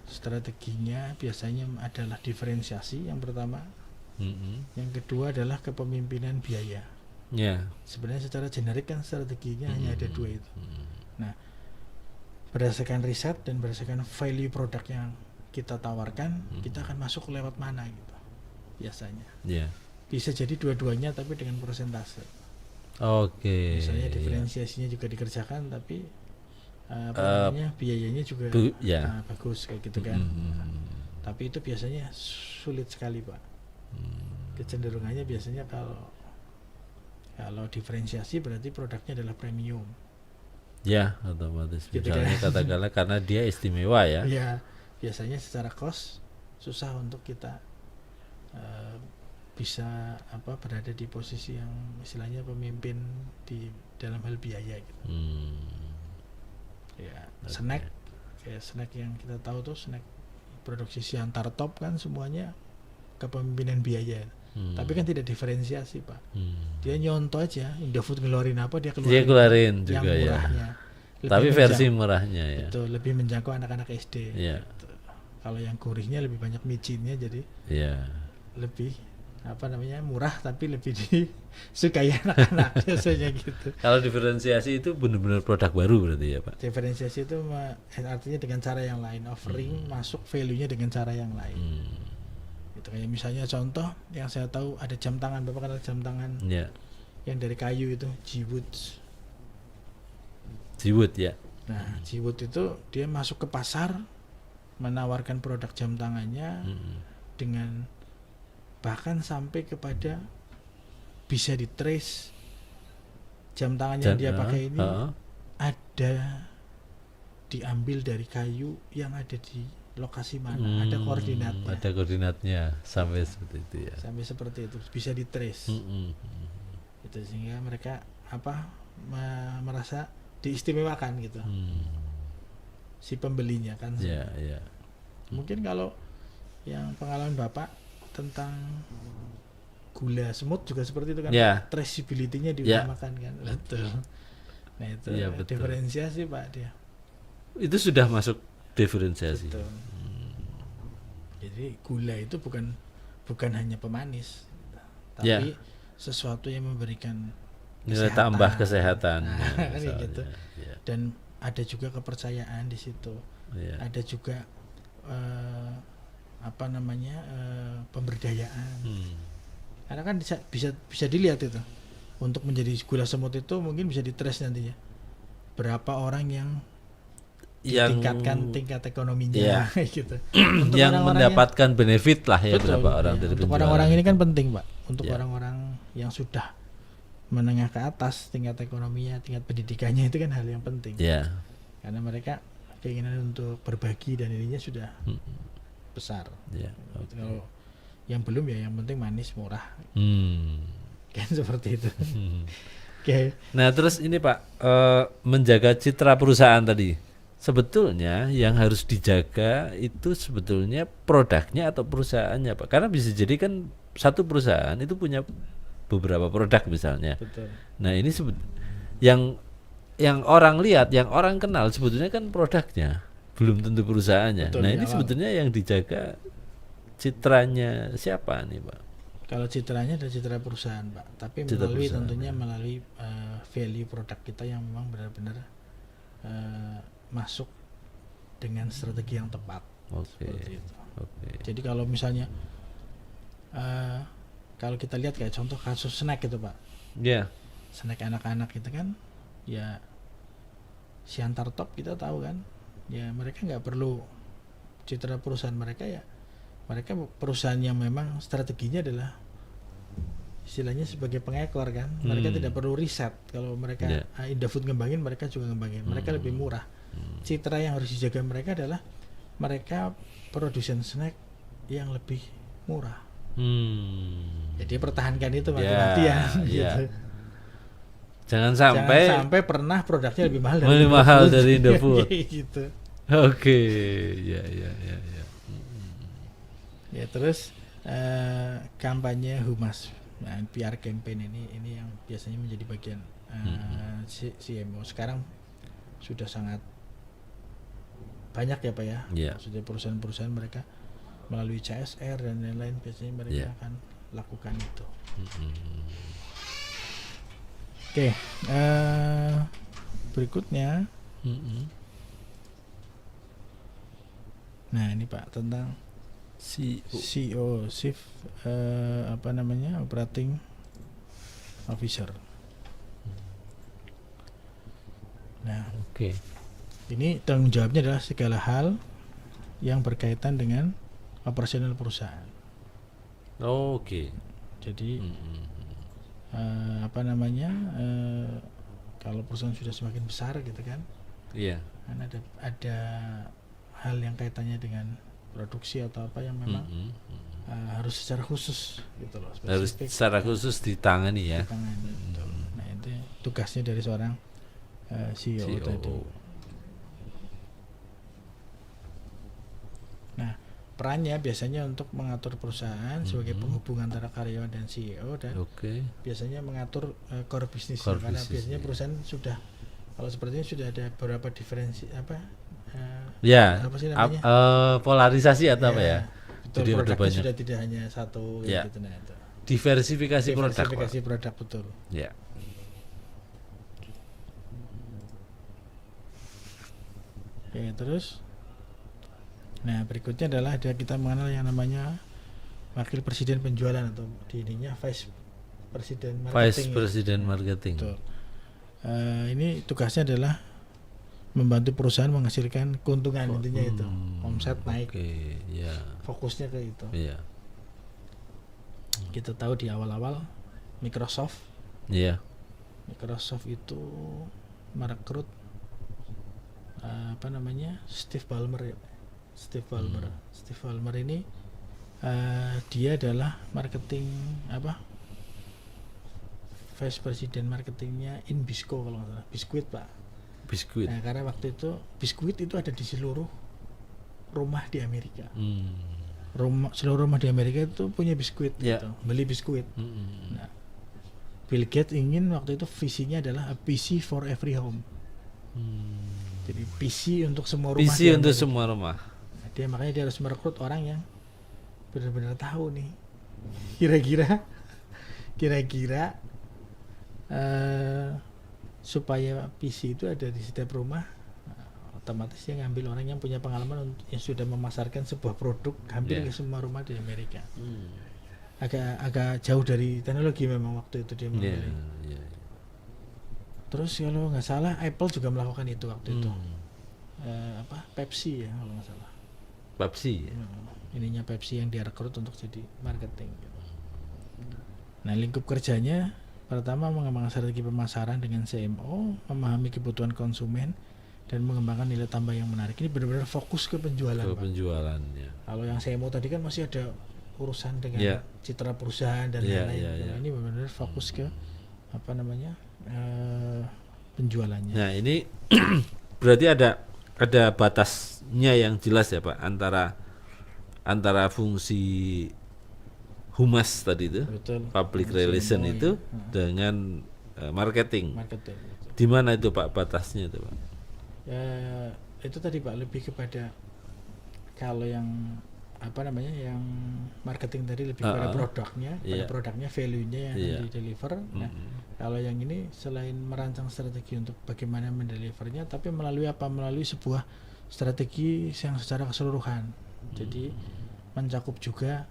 Strateginya biasanya adalah diferensiasi yang pertama, yang kedua adalah kepemimpinan biaya. Sebenarnya secara generik kan strateginya hanya ada 2 itu. Nah, berdasarkan riset dan berdasarkan value produk yang kita tawarkan, kita akan masuk lewat mana gitu biasanya. Bisa jadi dua-duanya tapi dengan persentase. Oke. Misalnya diferensiasinya juga dikerjakan tapi biayanya juga bagus kayak gitu kan. Tapi itu biasanya sulit sekali, Pak. Kecenderungannya biasanya kalau diferensiasi berarti produknya adalah premium. Ya, otomatis. Gitu Misalnya kan? katakanlah karena dia istimewa ya. Iya. biasanya secara cost susah untuk kita bisa berada di posisi yang istilahnya pemimpin di dalam hal biaya gitu. Ya, snack kayak snack yang kita tahu tuh snack produksi Siantar Top kan semuanya kepemimpinan biaya. Tapi kan tidak diferensiasi Pak. Dia nyontoh aja, Indofood ngeluarin apa dia keluarin yang juga ya. murahnya. Tapi versi murahnya ya. Betul, lebih menjangkau anak-anak SD. Iya. Gitu. Kalau yang gurihnya lebih banyak micinnya, jadi Iya. lebih murah tapi lebih disukai anak-anak biasanya gitu. Kalau diferensiasi itu benar-benar produk baru berarti ya Pak. Diferensiasi itu artinya dengan cara yang lain, offering masuk value-nya dengan cara yang lain. Gitu, kayak misalnya contoh yang saya tahu ada jam tangan, Bapak kenal jam tangan Ya. yang dari kayu itu, G-Wood. G-Wood ya. Nah, G-Wood itu dia masuk ke pasar menawarkan produk jam tangannya dengan bahkan sampai kepada bisa di-trace jam tangan yang dia pakai ini ada diambil dari kayu yang ada di lokasi mana, ada koordinatnya. Ada koordinatnya sampai seperti itu ya. Sampai seperti itu bisa di-trace. Itu sehingga mereka merasa diistimewakan gitu. Si pembelinya kan. Ya, ya. Mungkin kalau yang pengalaman Bapak tentang gula semut juga seperti itu kan, Ya. traceability-nya diutamakan kan. Betul. Nah itu Ya, betul. diferensiasi Pak dia. Itu sudah masuk diferensiasi. Betul. Jadi gula itu bukan hanya pemanis, tapi Ya. sesuatu yang memberikan Nilai kesehatan. tambah kesehatan. Nah, ya, kan misalnya. gitu. Ya, Dan ada juga kepercayaan di situ. ya. Ada juga pemberdayaan. Karena kan bisa dilihat itu. Untuk menjadi gula semut itu mungkin bisa di-trace nantinya. Berapa orang yang tingkatkan tingkat ekonominya Iya. gitu. Untuk yang orang-orang mendapatkan benefit lah ya betul, berapa orang ya. dari Untuk penjualan. orang-orang ini kan penting Pak. Untuk Ya. orang-orang yang sudah menengah ke atas tingkat ekonominya, tingkat pendidikannya itu kan hal yang penting. Ya. Karena mereka keinginan untuk berbagi dan ininya sudah besar. Ya. Gitu. Kalau yang belum ya yang penting manis murah kan seperti itu. Oke. Nah terus ini Pak, menjaga citra perusahaan tadi, sebetulnya yang harus dijaga itu sebetulnya produknya atau perusahaannya Pak, karena bisa jadi kan satu perusahaan itu punya beberapa produk misalnya. Betul. Nah ini yang orang lihat, yang orang kenal sebetulnya kan produknya, belum tentu perusahaannya. Betul, Nah di ini awal. sebetulnya yang dijaga citranya siapa nih Pak? Kalau citranya adalah citra perusahaan Pak, tapi Citra melalui perusahaan, tentunya melalui value produk kita yang memang benar-benar masuk dengan strategi yang tepat. Oke. Seperti itu. Oke. Jadi kalau misalnya kalau kita lihat kayak contoh kasus snack itu Pak, Ya. snack anak-anak itu kan ya Siantar Top kita tahu kan, ya mereka nggak perlu citra perusahaan mereka, ya mereka perusahaan yang memang strateginya adalah istilahnya sebagai pengekor kan, mereka tidak perlu riset. Kalau mereka Ya. Indofood ngembangin, mereka juga ngembangin, mereka lebih murah. Citra yang harus dijaga mereka adalah mereka produsen snack yang lebih murah. Jadi pertahankan itu mati-matian ya. gitu. Jangan Jangan sampai sampai pernah produknya lebih mahal lebih mahal dari Indofood. gitu. Oke, ya. Ya terus kampanye humas, nah, PR campaign ini yang biasanya menjadi bagian CMO. Sekarang sudah sangat banyak ya Pak ya. Ya. Sudah perusahaan-perusahaan mereka melalui CSR dan lain-lain biasanya mereka Ya. akan lakukan itu. Oke, berikutnya, nah ini Pak tentang CEO, Chief Operating Officer. Nah, Oke. ini tanggung jawabnya adalah segala hal yang berkaitan dengan operasional perusahaan. Oke. Jadi kalau perusahaan sudah semakin besar gitu kan, Iya. kan ada hal yang kaitannya dengan produksi atau apa yang memang harus secara khusus gitu loh, Harus spesifik secara khusus ditangani ya. ditangani, betul. Nah itu tugasnya dari seorang CEO CEO. tadi. Nah perannya biasanya untuk mengatur perusahaan sebagai penghubung antara karyawan dan CEO, dan Oke. biasanya mengatur core bisnis, Core karena business, biasanya ya. perusahaan sudah, kalau seperti ini sudah ada beberapa diferensi Ya, apa sih namanya? polarisasi atau apa ya? Betul, Jadi ada produknya banyak. sudah tidak hanya satu Ya. gitu, nah itu. Diversifikasi produk. Pak. Diversifikasi produk, betul. Ya. Oke, terus nah berikutnya adalah kita mengenal yang namanya wakil presiden penjualan atau di ininya vice presiden marketing. Vice President Marketing. Betul. Ini tugasnya adalah membantu perusahaan menghasilkan keuntungan, intinya itu omset naik. Oke, ya. Fokusnya ke itu. Iya. Kita tahu di awal-awal Microsoft itu merekrut apa namanya, Steve Ballmer ya. Steve Ballmer ini dia adalah marketing vice president marketingnya Inbisco kalau nggak salah, biskuit Pak. Biskuit. Nah karena waktu itu biskuit itu ada di seluruh rumah di Amerika. Seluruh rumah di Amerika itu punya biskuit, Ya. gitu, beli biskuit. Nah, Bill Gates ingin waktu itu visinya adalah a PC for every home. Jadi PC untuk semua rumah. PC di untuk Amerika. semua rumah. Nah, makanya dia harus merekrut orang yang benar-benar tahu nih. Kira-kira supaya PC itu ada di setiap rumah, otomatis dia ngambil orang yang punya pengalaman yang sudah memasarkan sebuah produk hampir Ya. ke semua rumah di Amerika. Agak jauh dari teknologi memang waktu itu dia Iya, memilih. iya. Terus kalau nggak salah Apple juga melakukan itu waktu itu. Pepsi ya kalau nggak salah. Pepsi. Ininya Pepsi yang dia rekrut untuk jadi marketing. Nah lingkup kerjanya pertama mengembangkan strategi pemasaran dengan CMO, memahami kebutuhan konsumen, dan mengembangkan nilai tambah yang menarik. Ini benar-benar fokus ke penjualan, Ke Pak. penjualan ya. Kalau yang CMO tadi kan masih ada urusan dengan Ya. citra perusahaan dan Ya, lain-lain. ya, Kalau ya. ini benar-benar fokus ke apa namanya penjualannya. Nah, ini berarti ada batasnya yang jelas ya, Pak, antara fungsi humas tadi itu, Betul. public CMO relation ya. itu dengan marketing. Marketing. Betul. Di mana itu Pak batasnya itu, Pak? Ya, itu tadi Pak lebih kepada kalau yang yang marketing tadi lebih kepada produknya, pada Iya. produknya, value-nya yang Iya. akan di-deliver. Nah, kalau yang ini selain merancang strategi untuk bagaimana mendelivernya, tapi melalui sebuah strategi yang secara keseluruhan. Jadi mencakup juga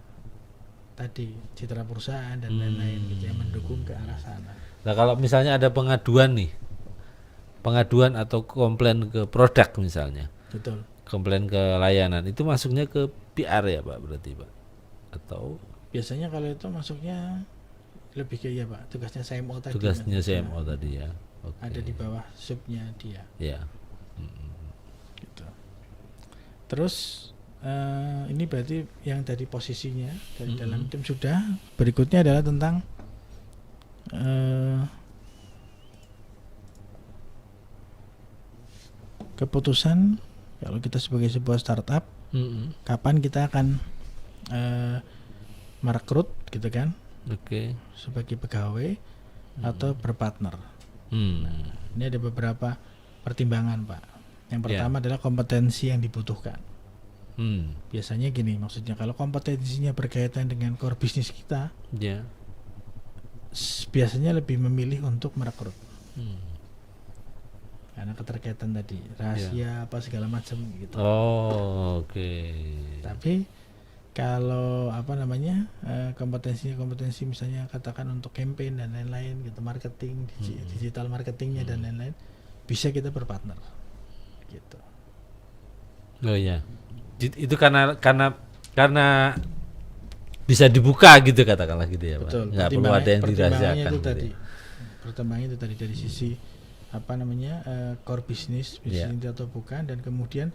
tadi citra perusahaan dan lain-lain gitu yang mendukung ke arah sana. Nah, kalau misalnya ada pengaduan atau komplain ke produk misalnya, Betul. komplain ke layanan, itu masuknya ke PR ya Pak berarti Pak? Atau Biasanya kalau itu masuknya lebih ke Pak, tugasnya CMO tadi. tugasnya Mas. CMO tadi ya? Oke. Ada di bawah subnya dia. Ya. Gitu. Terus ini berarti yang tadi posisinya dari dalam tim sudah. Berikutnya adalah tentang keputusan kalau kita sebagai sebuah startup kapan kita akan merekrut gitu kan Oke. sebagai pegawai atau berpartner. Ini ada beberapa pertimbangan Pak. Yang pertama adalah kompetensi yang dibutuhkan. Biasanya gini, maksudnya kalau kompetensinya berkaitan dengan core bisnis kita, Ya. biasanya lebih memilih untuk merekrut. Karena keterkaitan tadi, rahasia apa segala macam gitu. Oh, oke. Tapi kalau kompetensi misalnya katakan untuk campaign dan lain-lain gitu, marketing, digital marketingnya dan lain-lain, bisa kita berpartner gitu. Oh ya. Itu karena bisa dibuka gitu katakanlah gitu ya Pak. Betul. Nggak perlu ada yang dirahasiakan. Itu gitu tadi. ya. Pertimbangannya itu tadi dari sisi core bisnis Yeah. itu atau bukan, dan kemudian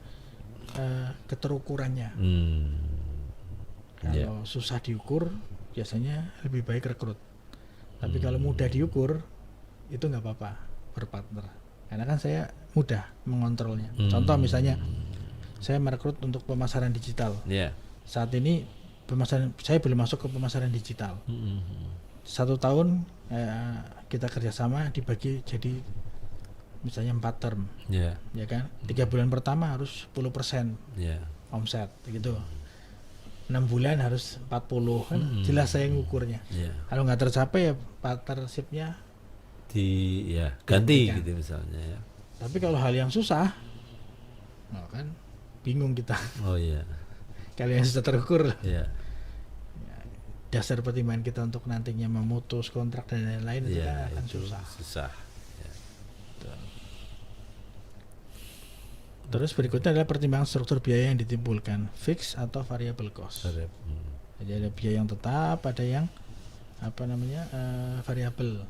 keterukurannya. Ya. Kalau susah diukur biasanya lebih baik rekrut. Tapi kalau mudah diukur itu nggak apa-apa berpartner. Karena kan saya mudah mengontrolnya. Contoh misalnya saya merekrut untuk pemasaran digital. Ya. Saat ini pemasaran saya belum masuk ke pemasaran digital. 1 tahun kita kerjasama dibagi jadi misalnya 4 term, Ya. ya kan? 3 bulan pertama harus 10% Ya. omset, gitu. 6 bulan harus 40, kan jelas saya ngukurnya. Ya. Kalau nggak tercapai ya partnershipnya. Ganti Gantikan. gitu misalnya ya. Tapi kalau hal yang susah, kan bingung kita. Oh iya. Kalau yang sudah terukur, Ya. dasar pertimbangan kita untuk nantinya memutus kontrak dan lain-lain itu Ya, kan akan itu susah. susah. Terus berikutnya adalah pertimbangan struktur biaya yang ditimbulkan, fix atau variable cost. Jadi ada biaya yang tetap, ada yang variabel,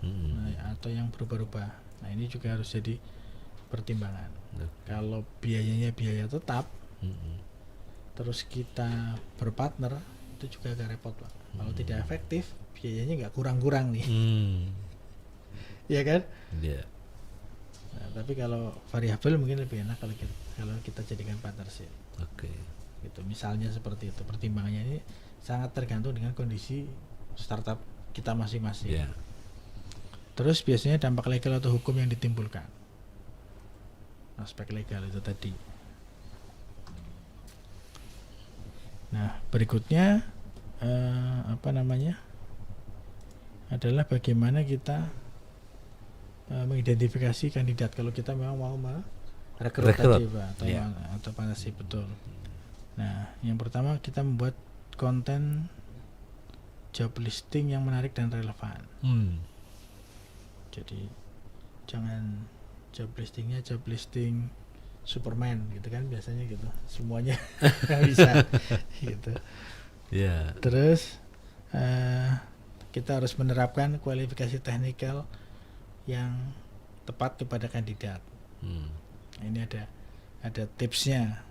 atau yang berubah-ubah. Nah ini juga harus jadi pertimbangan. Kalau biayanya biaya tetap, terus kita berpartner, itu juga agak repot, Pak. Kalau tidak efektif, biayanya nggak kurang-kurang nih, ya kan? Ya. Nah, tapi kalau variabel mungkin lebih enak kalau kita jadikan partnership. Oke. Gitu. Misalnya seperti itu. Pertimbangannya ini sangat tergantung dengan kondisi startup kita masing-masing. Ya. Terus biasanya dampak legal atau hukum yang ditimbulkan. Aspek legal itu tadi. Nah, berikutnya adalah bagaimana kita mengidentifikasi kandidat kalau kita memang mau rekrut tadi, Pak, atau partnership, betul. Nah, yang pertama kita membuat konten job listing yang menarik dan relevan. Jadi jangan job listing Superman gitu kan, biasanya gitu, semuanya nggak bisa gitu. Ya. Terus kita harus menerapkan kualifikasi teknikal yang tepat kepada kandidat. Ini ada tipsnya.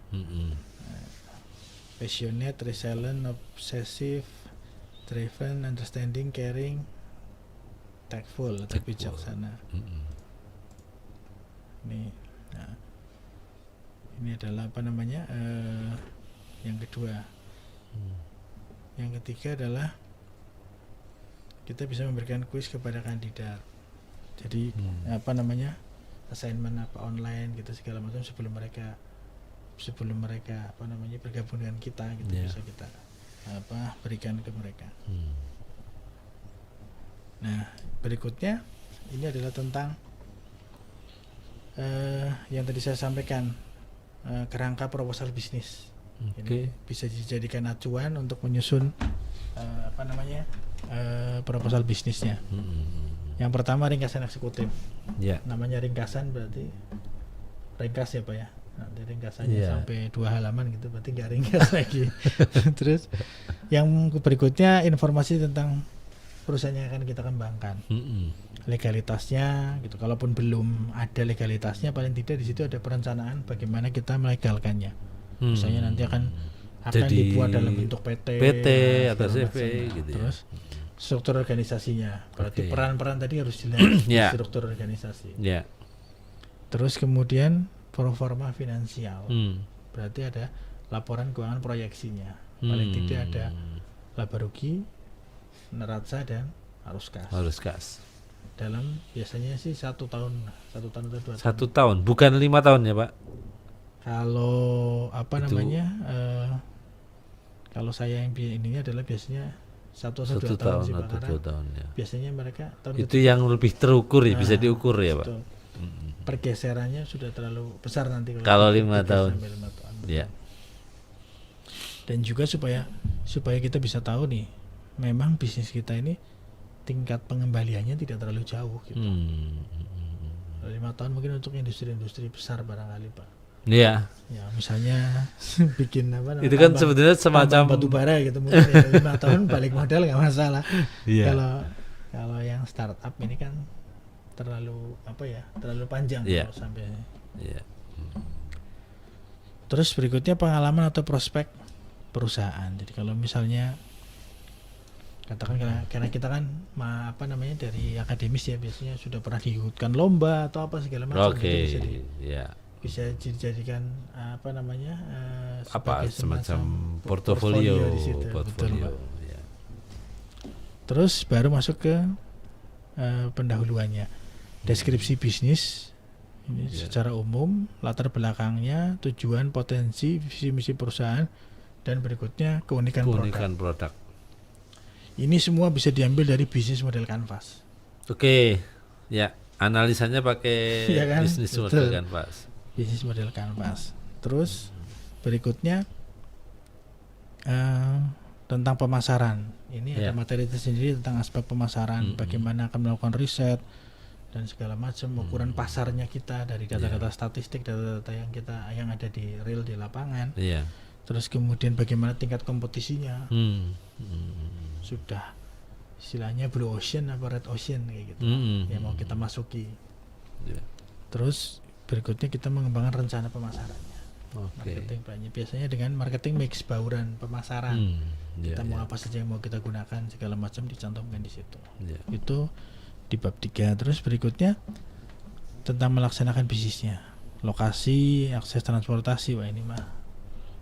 Passionate, resilient, obsessive, driven, understanding, caring, tactful atau bijaksana. Ini adalah yang kedua. Yang ketiga adalah kita bisa memberikan kuis kepada kandidat. Jadi assignment online gitu segala macam sebelum mereka bergabung dengan kita gitu, bisa kita berikan ke mereka. Nah, berikutnya ini adalah tentang yang tadi saya sampaikan, kerangka proposal bisnis. Ini bisa dijadikan acuan untuk menyusun proposal bisnisnya. Yang pertama ringkasan eksekutif. Namanya ringkasan berarti ringkas ya, Pak ya. Nanti ringkasannya sampai 2 halaman gitu, berarti nggak ringkas lagi. Terus yang berikutnya informasi tentang perusahaan yang akan kita kembangkan. Legalitasnya gitu. Kalaupun belum ada legalitasnya, paling tidak di situ ada perencanaan bagaimana kita melegalkannya. Misalnya nanti akan dibuat dalam bentuk PT atau CV gitu. Terus struktur organisasinya, berarti peran-peran tadi harus jelas di struktur organisasi. Terus kemudian proforma finansial, berarti ada laporan keuangan proyeksinya, paling tidak ada laba rugi, neraca dan arus kas. Dalam biasanya sih 1 tahun atau 2 tahun. 1 tahun, bukan 5 tahun ya, Pak? Kalau kalau saya yang ininya adalah biasanya 1 atau 2 tahun sih, Pak, karena 2 tahun ya. biasanya mereka itu yang lebih terukur ya, bisa diukur ya, Pak. Pergeserannya sudah terlalu besar nanti kalau 5 tahun. Ya. Dan juga supaya kita bisa tahu nih, memang bisnis kita ini tingkat pengembaliannya tidak terlalu jauh gitu. 5 tahun mungkin untuk industri-industri besar barangkali, Pak. Iya. Ya, misalnya bikin itu kan sebenarnya semacam batu bara gitu, mungkin ya, 5 tahun balik modal nggak masalah. Kalau yang startup ini kan terlalu terlalu panjang kalau sampai. Terus berikutnya pengalaman atau prospek perusahaan. Jadi kalau misalnya katakan karena kita kan dari akademis ya, biasanya sudah pernah diikutkan lomba atau apa segala macam. Oke, Itu ya. bisa dijadikan Apa sebagai semacam portofolio portofolio, di situ. Betul, portfolio. Pak. Ya. Terus baru masuk ke pendahuluannya, deskripsi bisnis ini Ya. secara umum, latar belakangnya, tujuan, potensi, visi misi perusahaan, dan berikutnya keunikan produk. Keunikan produk. Ini semua bisa diambil dari bisnis model Canvas. Oke, ya analisanya pakai Iya kan? bisnis Betul. model Canvas. Bisnis model Canvas. Terus berikutnya tentang pemasaran. Ini Ya. ada materi tersendiri tentang aspek pemasaran, bagaimana akan melakukan riset dan segala macam, ukuran pasarnya kita dari data-data statistik, data-data yang ada di real di lapangan. Iya. Terus kemudian bagaimana tingkat kompetisinya, sudah istilahnya blue ocean apa red ocean kayak gitu, yang mau kita masuki. Ya. Terus berikutnya kita mengembangkan rencana pemasarannya. Oke. Marketing banyak biasanya dengan marketing mix bauran pemasaran. Ya, Kita mau ya. apa saja yang mau kita gunakan segala macam dicantumkan di situ. Ya. Itu di bab 3. Terus berikutnya tentang melaksanakan bisnisnya. Lokasi, akses transportasi, wah ini mah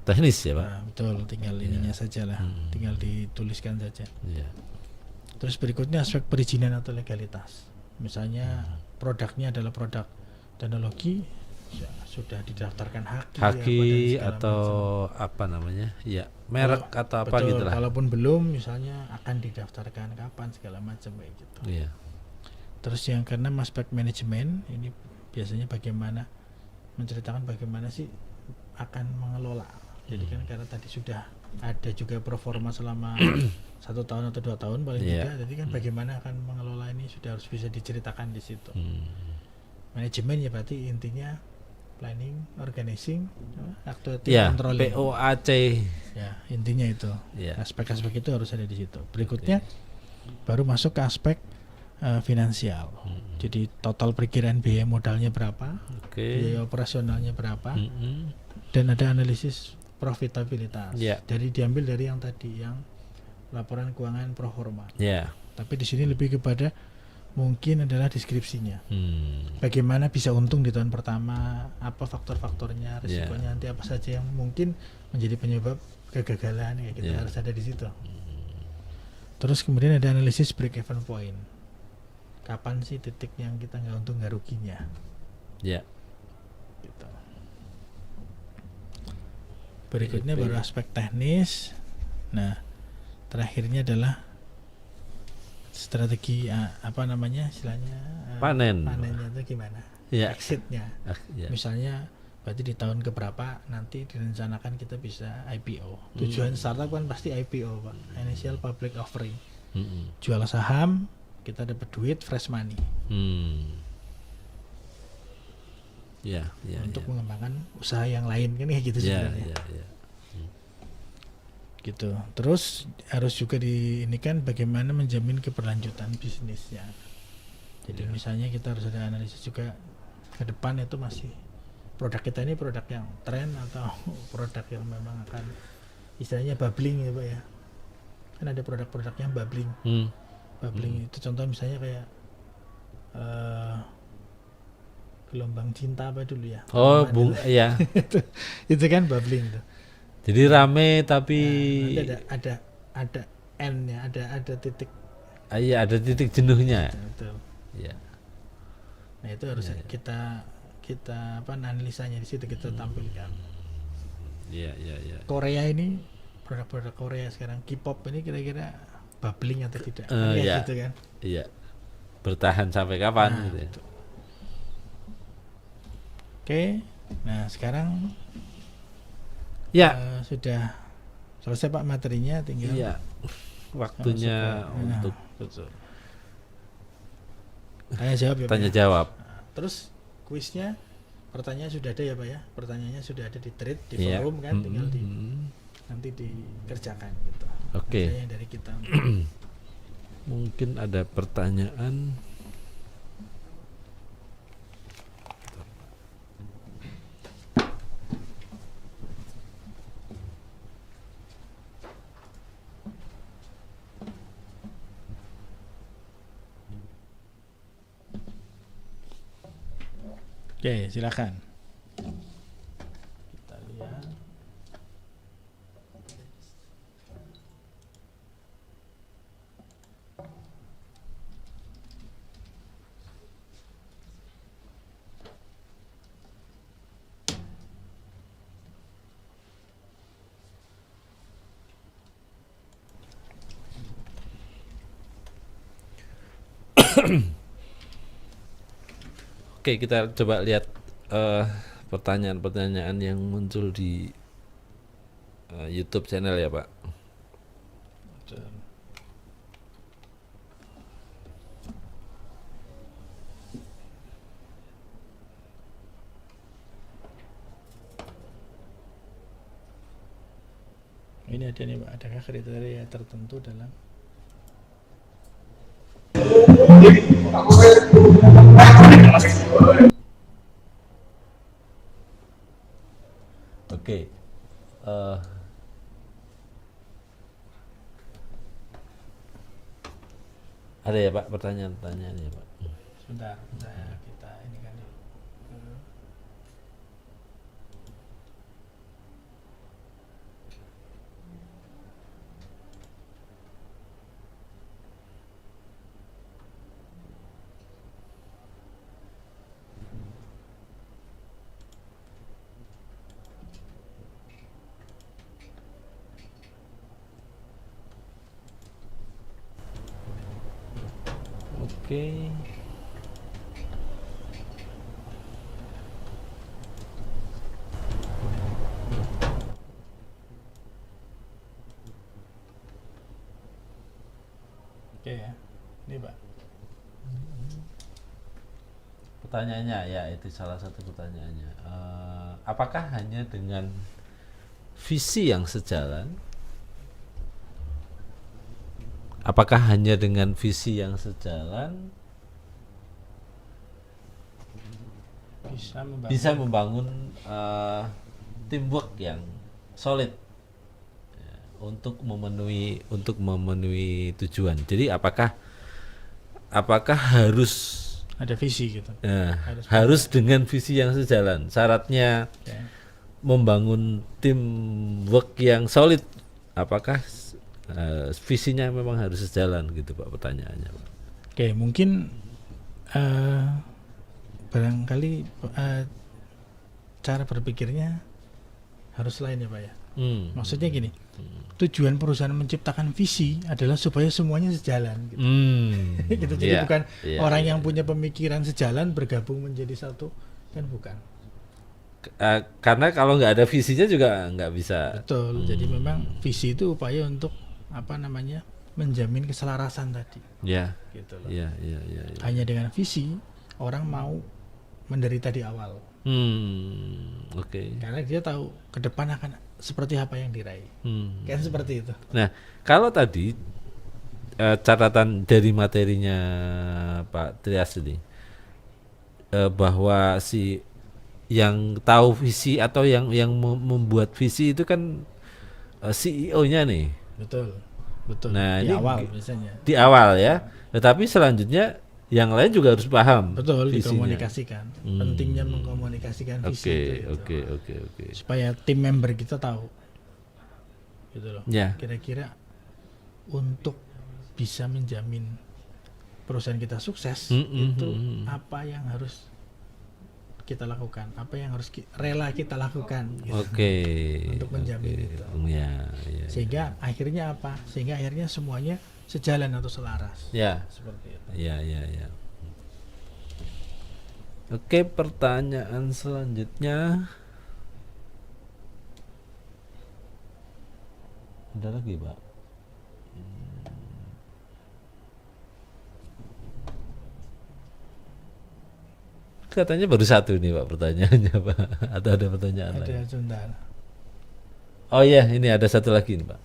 Teknis ya Pak. nah, betul, tinggal ininya saja lah, tinggal dituliskan saja. Ya. Terus berikutnya aspek perizinan atau legalitas. Misalnya produknya adalah produk teknologi, sudah didaftarkan Haki atau apa namanya? Ya, merek atau apa betul, gitu lah. kalaupun belum, misalnya akan didaftarkan kapan segala macam kayak gitu. Iya. Terus yang keenam aspek manajemen, ini biasanya bagaimana menceritakan bagaimana sih akan mengelola. Jadi kan karena tadi sudah ada juga performa selama 1 tahun atau 2 tahun paling Iya. tidak, jadi kan bagaimana akan mengelola ini sudah harus bisa diceritakan di situ. Manajemen ya berarti intinya planning, organizing, activity, Ya, controlling. POAC. Ya, intinya itu. Ya. Aspek-aspek itu harus ada di situ. Berikutnya baru masuk ke aspek finansial. Jadi total perkiraan biaya modalnya berapa, Oke. biaya operasionalnya berapa, Mm-mm. dan ada analisis profitabilitas. Ya. Jadi diambil dari yang tadi, yang laporan keuangan pro forma. Ya. Tapi di sini lebih kepada mungkin adalah deskripsinya. Hmm. Bagaimana bisa untung di tahun pertama, apa faktor-faktornya, risikonya nanti apa saja yang mungkin menjadi penyebab kegagalan, kayak gitu, Ya. harus ada di situ. Terus kemudian ada analisis break even point. Kapan sih titik yang kita nggak untung nggak ruginya? Ya. Gitu. Berikutnya Baik, baru aspek teknis. Nah, terakhirnya adalah strategi apa namanya istilahnya Panen. panennya itu gimana? Ya. Exitnya. Ya. Misalnya berarti di tahun keberapa nanti direncanakan kita bisa IPO. Tujuan startup kan pasti IPO, Pak. Initial Public Offering. Mm-mm. Jual saham, kita dapat duit fresh money Ya, ya, untuk ya. mengembangkan usaha yang lain kan kayak gitu Ya, sebenarnya. ya, ya. Gitu. Terus harus juga ini kan bagaimana menjamin keberlanjutan bisnisnya. Jadi misalnya kita harus ada analisis juga ke depan itu masih produk kita ini produk yang tren atau produk yang memang akan istilahnya bubbling ya Pak ya. Kan ada produk-produk yang bubbling. Bubbling itu contoh misalnya kayak gelombang cinta apa dulu ya. Oh, Nama adalah- ya. itu kan bubbling tuh. Jadi rame tapi Nanti ada N-nya, ada titik. iya ada titik jenuhnya. Betul. Ya. Nah, itu harus kita apa analisanya di situ kita tampilkan. Iya, iya, iya. Korea ini produk-produk Korea sekarang K-pop ini kira-kira bubbling atau tidak? Kan kayak Iya. gitu kan. Iya. Bertahan sampai kapan Nah, gitu ya. betul. Oke. Nah, sekarang Ya. sudah selesai Pak materinya, tinggal Iya. Waktunya masuk ke- untuk betul. Tanya jawab ya Pak tanya ya? jawab. Terus kuisnya pertanyaan sudah ada ya Pak ya? Pertanyaannya sudah ada di thread di Iya. forum kan, tinggal Mm-mm. nanti dikerjakan gitu. Oke. Rasanya dari kita. Mungkin ada pertanyaan. Oke, silakan. Kita lihat. Oke, kita coba lihat pertanyaan-pertanyaan yang muncul di YouTube channel ya, Pak. Betul. Ini ada nih Pak, adakah kriteria tertentu dalam Oke. Ada ya Pak pertanyaan-pertanyaan ya Pak. sebentar kita ini kan dulu. Oke. Oke ya. Ini Pak. Pertanyaannya ya itu salah satu pertanyaannya. Apakah hanya dengan visi yang sejalan? Apakah hanya dengan visi yang sejalan bisa membangun teamwork yang solid ya, untuk memenuhi tujuan. Jadi apakah harus Ada visi gitu. harus dengan visi yang sejalan? Syaratnya Ya. membangun teamwork yang solid. Apakah visinya memang harus sejalan gitu Pak pertanyaannya Pak. Oke, mungkin barangkali cara berpikirnya harus lain ya Pak ya. Maksudnya gini, tujuan perusahaan menciptakan visi adalah supaya semuanya sejalan gitu. Gitu. Jadi Iya, bukan iya, orang iya. yang punya pemikiran sejalan bergabung menjadi satu, kan bukan. Karena kalau nggak ada visinya juga nggak bisa. Betul. Jadi memang visi itu upaya untuk menjamin keselarasan tadi. Ya, Gitu loh. ya. Hanya dengan visi orang mau menderita di awal. Oke. Karena dia tahu ke depan akan seperti apa yang diraih. Kan seperti itu. Nah, kalau tadi catatan dari materinya Pak Trias ini bahwa si yang tahu visi atau yang membuat visi itu kan CEO-nya nih. Betul. Nah, Di ini awal biasanya. di awal ya. Tetapi selanjutnya yang lain juga harus paham. Betul, visinya. dikomunikasikan. Pentingnya mengkomunikasikan visi itu. Oke. Supaya tim member kita tahu. Gitu loh. Ya. Kira-kira untuk bisa menjamin perusahaan kita sukses itu apa yang harus kita lakukan, apa yang harus rela kita lakukan gitu. Untuk menjamin itu. Ya. Sehingga akhirnya apa? Sehingga akhirnya semuanya sejalan atau selaras. Ya. Seperti itu. Ya. Oke, pertanyaan selanjutnya. Ada lagi, Pak? Katanya baru satu nih, Pak, pertanyaannya, Pak. Atau ada pertanyaan lain? Ada sebentar. Oh iya, ini ada satu lagi nih Pak.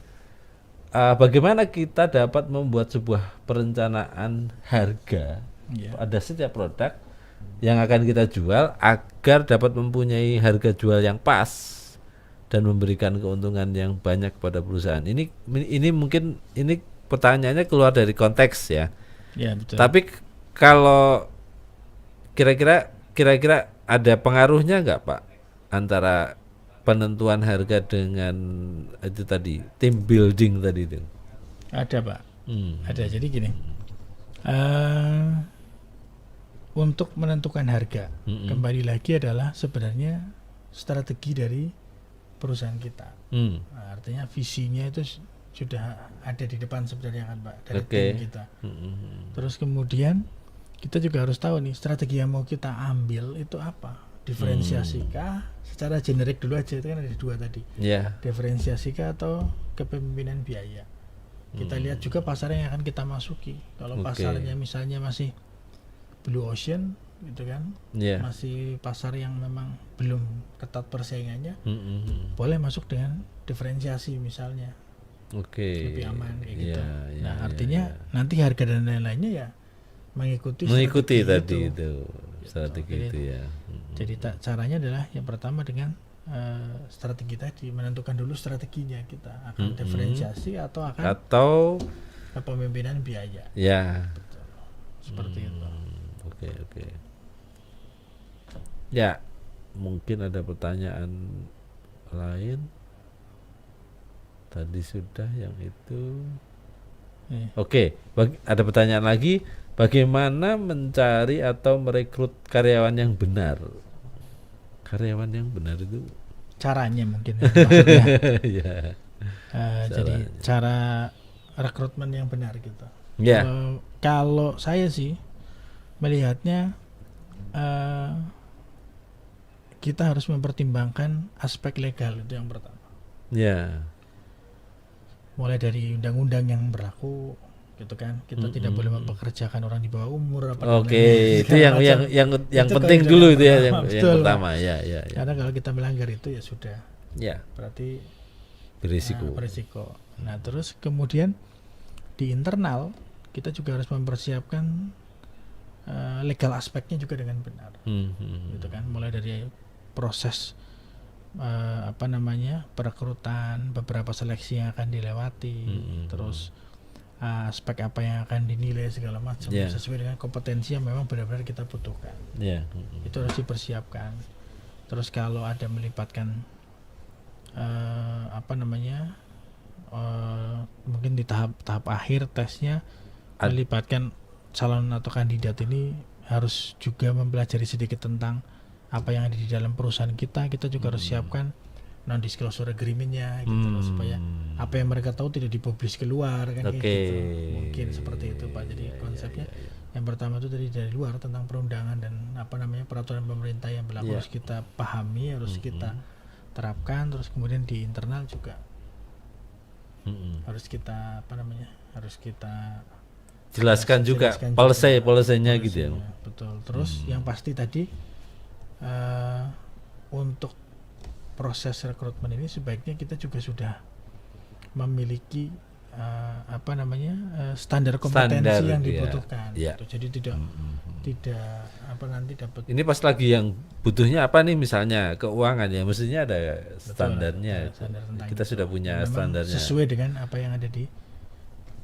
Bagaimana kita dapat membuat sebuah perencanaan harga pada setiap produk yang akan kita jual agar dapat mempunyai harga jual yang pas dan memberikan keuntungan yang banyak kepada perusahaan. Ini mungkin ini pertanyaannya keluar dari konteks ya. Ya, betul. Tapi kalau kira-kira ada pengaruhnya nggak Pak antara penentuan harga dengan itu tadi team building tadi itu? Ada Pak, Hmm. ada. Jadi gini, untuk menentukan harga kembali lagi adalah sebenarnya strategi dari perusahaan kita. Hmm. Nah, artinya visinya itu sudah ada di depan sebenarnya kan Pak, dari Oke. tim kita. Terus kemudian kita juga harus tahu nih strategi yang mau kita ambil itu apa, diferensiasikah secara generik dulu aja, itu kan ada dua tadi, Ya. diferensiasikah atau kepemimpinan biaya. Kita lihat juga pasar yang akan kita masuki. Kalau Oke. pasarnya misalnya masih blue ocean gitu kan, Ya. masih pasar yang memang belum ketat persaingannya, Hmm. boleh masuk dengan diferensiasi misalnya, Oke. lebih aman kayak Ya, gitu. ya, Nah ya, artinya ya. nanti harga dan lain-lainnya ya mengikuti Mengikuti strategi tadi itu. itu strategi Jadi- itu ya. Jadi caranya adalah yang pertama dengan strategi tadi, menentukan dulu strateginya, kita akan diferensiasi atau akan Atau kepemimpinan biaya, ya. seperti itu. Oke, oke. Ya, mungkin ada pertanyaan lain. Tadi sudah yang itu. Iya. Oke, ada pertanyaan lagi. Bagaimana mencari atau merekrut karyawan yang benar? Karyawan yang benar itu? Caranya mungkin ya, maksudnya. Ya. Jadi cara rekrutmen yang benar gitu. Ya. Kalau saya sih melihatnya kita harus mempertimbangkan aspek legal, itu yang pertama. Ya. Mulai dari undang-undang yang berlaku gitu kan, kita tidak boleh mempekerjakan orang di bawah umur apa dan Oke, lain-lain, itu segala yang macam. yang Itu penting kaidah dulu yang itu ya, pertama, yang betul, pertama ya, ya, ya. Karena kalau kita melanggar itu ya sudah, Ya, berarti berisiko. berisiko. Nah terus kemudian di internal kita juga harus mempersiapkan legal aspeknya juga dengan benar, gitu kan. Mulai dari proses perekrutan, beberapa seleksi yang akan dilewati, terus aspek apa yang akan dinilai segala macam Yeah. sesuai dengan kompetensi yang memang benar-benar kita butuhkan. Ya. Itu harus dipersiapkan. Terus kalau ada melibatkan mungkin di tahap akhir tesnya melibatkan calon atau kandidat ini harus juga mempelajari sedikit tentang apa yang ada di dalam perusahaan kita juga harus siapkan non disclosure agreement-nya gitu loh, supaya apa yang mereka tahu tidak dipublish keluar kan, kayak Oke. gitu. Mungkin seperti itu Pak. Jadi konsepnya yang pertama itu dari luar tentang perundangan dan peraturan pemerintah yang berlaku harus kita pahami, harus kita terapkan. Terus kemudian di internal juga harus kita harus kita Jelaskan juga jelaskan policy-nya gitu ya. Polisinya, betul. Terus yang pasti tadi untuk proses rekrutmen ini sebaiknya kita juga sudah memiliki standar kompetensi Standar, yang ya. dibutuhkan. Ya. Gitu. Jadi tidak nanti dapat Ini pas lagi yang butuhnya apa nih, misalnya keuangan ya, mestinya ada standarnya. standar tentang Kita itu. sudah punya Yang memang standarnya. sesuai dengan apa yang ada di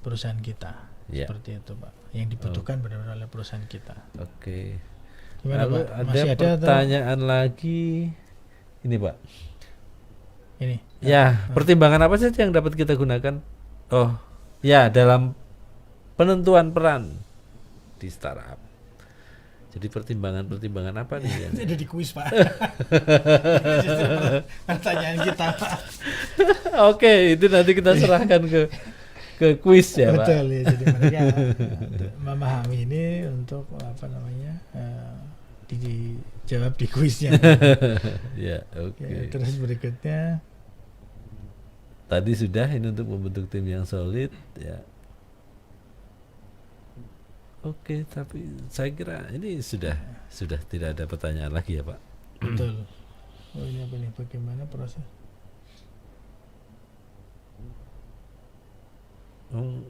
perusahaan kita. Ya. Seperti itu Pak. Yang dibutuhkan benar-benar oleh perusahaan kita. Oke. Gimana Lalu Pak? ada Masih ada atau pertanyaan lagi. Ini Pak. ini? Ya, pertimbangan apa saja yang dapat kita gunakan? Oh, ya, dalam penentuan peran di startup. Jadi pertimbangan apa nih yang Ada di kuis Pak. Justru pertanyaan kita Pak. Oke, itu nanti kita serahkan ke kuis ya, Pak. Betul ya. Jadi mereka memahami ini untuk dijawab di kuisnya. Ya, oke. Ya, terus berikutnya Tadi sudah ini untuk membentuk tim yang solid ya. Oke, tapi saya kira ini sudah tidak ada pertanyaan lagi ya, Pak. betul. Oh ini apa nih? Bagaimana proses?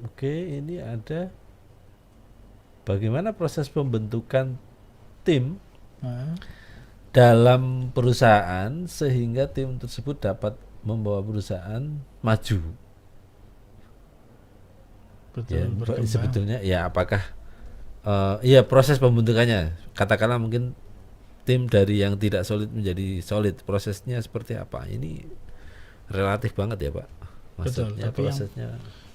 Oke, ini ada bagaimana proses pembentukan tim dalam perusahaan sehingga tim tersebut dapat membawa perusahaan maju. Betul. Ya, berkembang. sebetulnya ya apakah proses pembentukannya, katakanlah mungkin tim dari yang tidak solid menjadi solid, prosesnya seperti apa? Ini relatif banget ya Pak. Betul, Maksudnya tapi yang prosesnya.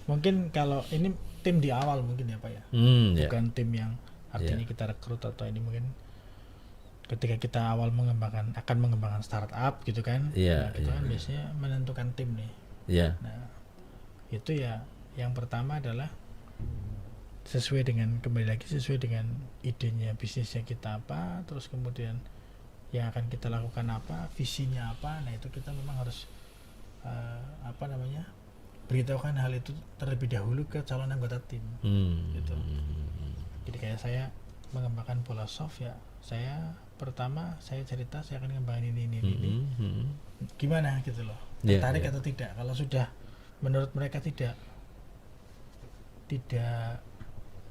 mungkin kalau ini tim di awal mungkin ya Pak ya, Ya. bukan tim yang artinya Ya. kita rekrut atau ini mungkin ketika kita awal akan mengembangkan startup gitu kan. Iya, Nah, kita iya, kan iya. biasanya menentukan tim nih. Ya. Nah, itu ya yang pertama adalah kembali lagi sesuai dengan idenya bisnisnya kita apa, terus kemudian yang akan kita lakukan apa, visinya apa. Nah, itu kita memang harus beritahukan hal itu terlebih dahulu ke calon anggota tim. Gitu. Jadi kayak saya mengembangkan bola soft ya, saya pertama saya cerita saya akan mengembangkan ini. Gimana gitu loh, Iya, tertarik iya. atau tidak? Kalau sudah menurut mereka tidak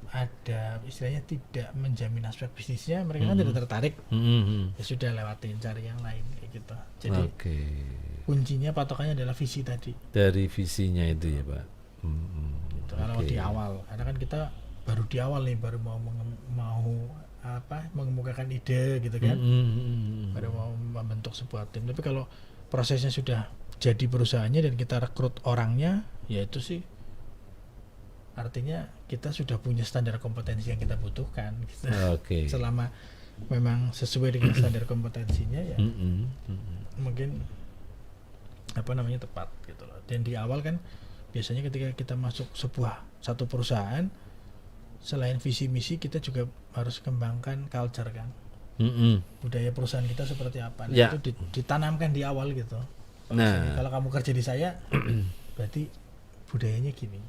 ada istilahnya tidak menjamin aspek bisnisnya, mereka kan tidak tertarik, ya sudah lewatin, cari yang lain kayak gitu. Jadi Oke. kuncinya patokannya adalah visi tadi. Dari visinya itu ya Pak. Gitu. Kalau Oke. di awal, karena kan kita baru di awal nih, baru mau mengemukakan ide gitu kan, baru mau membentuk sebuah tim. Tapi kalau prosesnya sudah jadi perusahaannya dan kita rekrut orangnya, ya itu sih artinya kita sudah punya standar kompetensi yang kita butuhkan gitu. Oke. Selama memang sesuai dengan standar kompetensinya ya mungkin tepat gitu loh. Dan di awal kan biasanya ketika kita masuk satu perusahaan, selain visi misi kita juga harus kembangkan culture kan, budaya perusahaan kita seperti apa. Nah, Ya. itu ditanamkan di awal gitu. Nah. Kalau kamu kerja di saya berarti budayanya gini.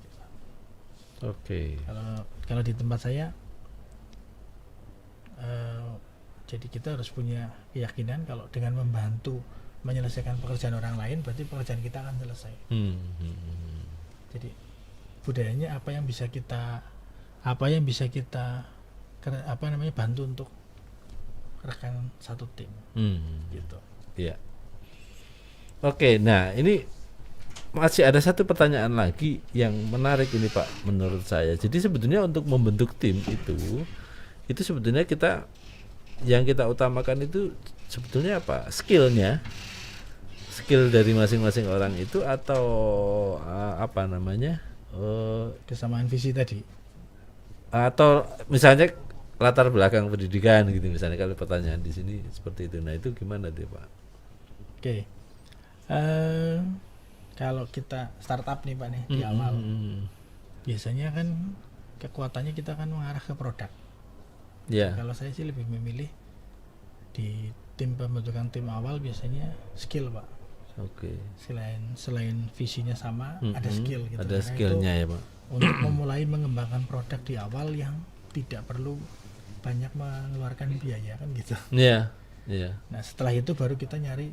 Oke. Kalau di tempat saya jadi kita harus punya keyakinan kalau dengan membantu menyelesaikan pekerjaan orang lain berarti pekerjaan kita akan selesai. Jadi budayanya apa yang bisa kita bantu untuk rekan satu tim gitu. Iya. Oke, nah ini masih ada satu pertanyaan lagi yang menarik ini Pak menurut saya. Jadi sebetulnya untuk membentuk tim itu sebetulnya yang kita utamakan itu sebetulnya apa? Skill dari masing-masing orang itu atau Kesamaan visi tadi. atau misalnya latar belakang pendidikan gitu misalnya, kalau pertanyaan di sini seperti itu. Nah, itu gimana tuh Pak? Oke. Kalau kita startup nih Pak nih di awal, biasanya kan kekuatannya kita kan mengarah ke produk. Ya. Kalau saya sih lebih memilih di tim pembentukan tim awal biasanya skill Pak. Oke. Selain visinya sama, ada skill gitu. Ada Karena skillnya itu ya Pak. untuk memulai mengembangkan produk di awal yang tidak perlu banyak mengeluarkan biaya kan gitu. Iya. Iya. Nah setelah itu baru kita nyari.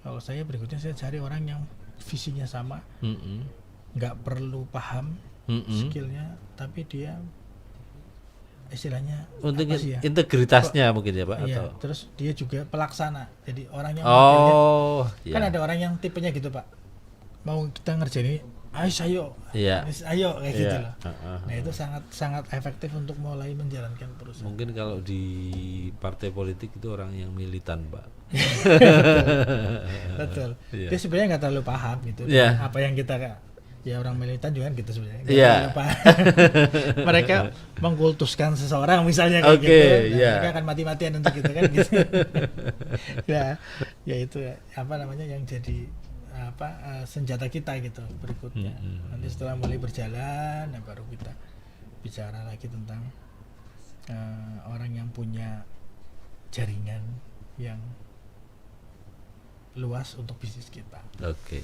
Kalau saya berikutnya saya cari orang yang visinya sama, nggak perlu paham skillnya, tapi dia istilahnya Untuk apa sih ya? integritasnya mungkin ya Pak, Iya, atau terus dia juga pelaksana. Jadi orang yang kan iya. ada orang yang tipenya gitu Pak, mau kita ngerjain ini, ayo Iya. kayak gitu Iya. loh. Nah itu sangat efektif untuk mulai menjalankan perusahaan. Mungkin kalau di partai politik itu orang yang militan Pak. Betul. Iya. Dia sebenarnya nggak terlalu paham gitu. Iya. Apa yang kita ya orang militan juga kan gitu sebenarnya. Nggak Iya. terlalu paham. Mereka mengkultuskan seseorang misalnya kayak Oke, gitu. Nah, iya. mereka akan mati-matian untuk gitu kan gitu. ya itu yang jadi senjata kita gitu berikutnya. Nanti setelah mulai berjalan baru kita bicara lagi tentang orang yang punya jaringan yang luas untuk bisnis kita. Oke.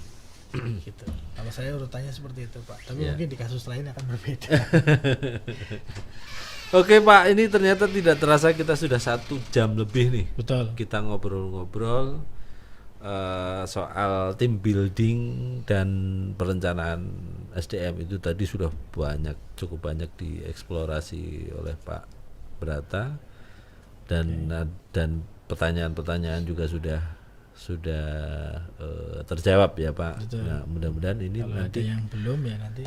Gitu. Kalau saya urutannya seperti itu Pak. Tapi Ya. mungkin di kasus lain akan berbeda. Oke Pak, ini ternyata tidak terasa kita sudah 1 jam lebih nih. Betul. Kita ngobrol-ngobrol soal team building dan perencanaan SDM itu tadi sudah cukup banyak dieksplorasi oleh Pak Brata dan pertanyaan-pertanyaan juga sudah terjawab ya Pak. Betul. Nah, mudah-mudahan ini Kalau nanti ada yang belum ya nanti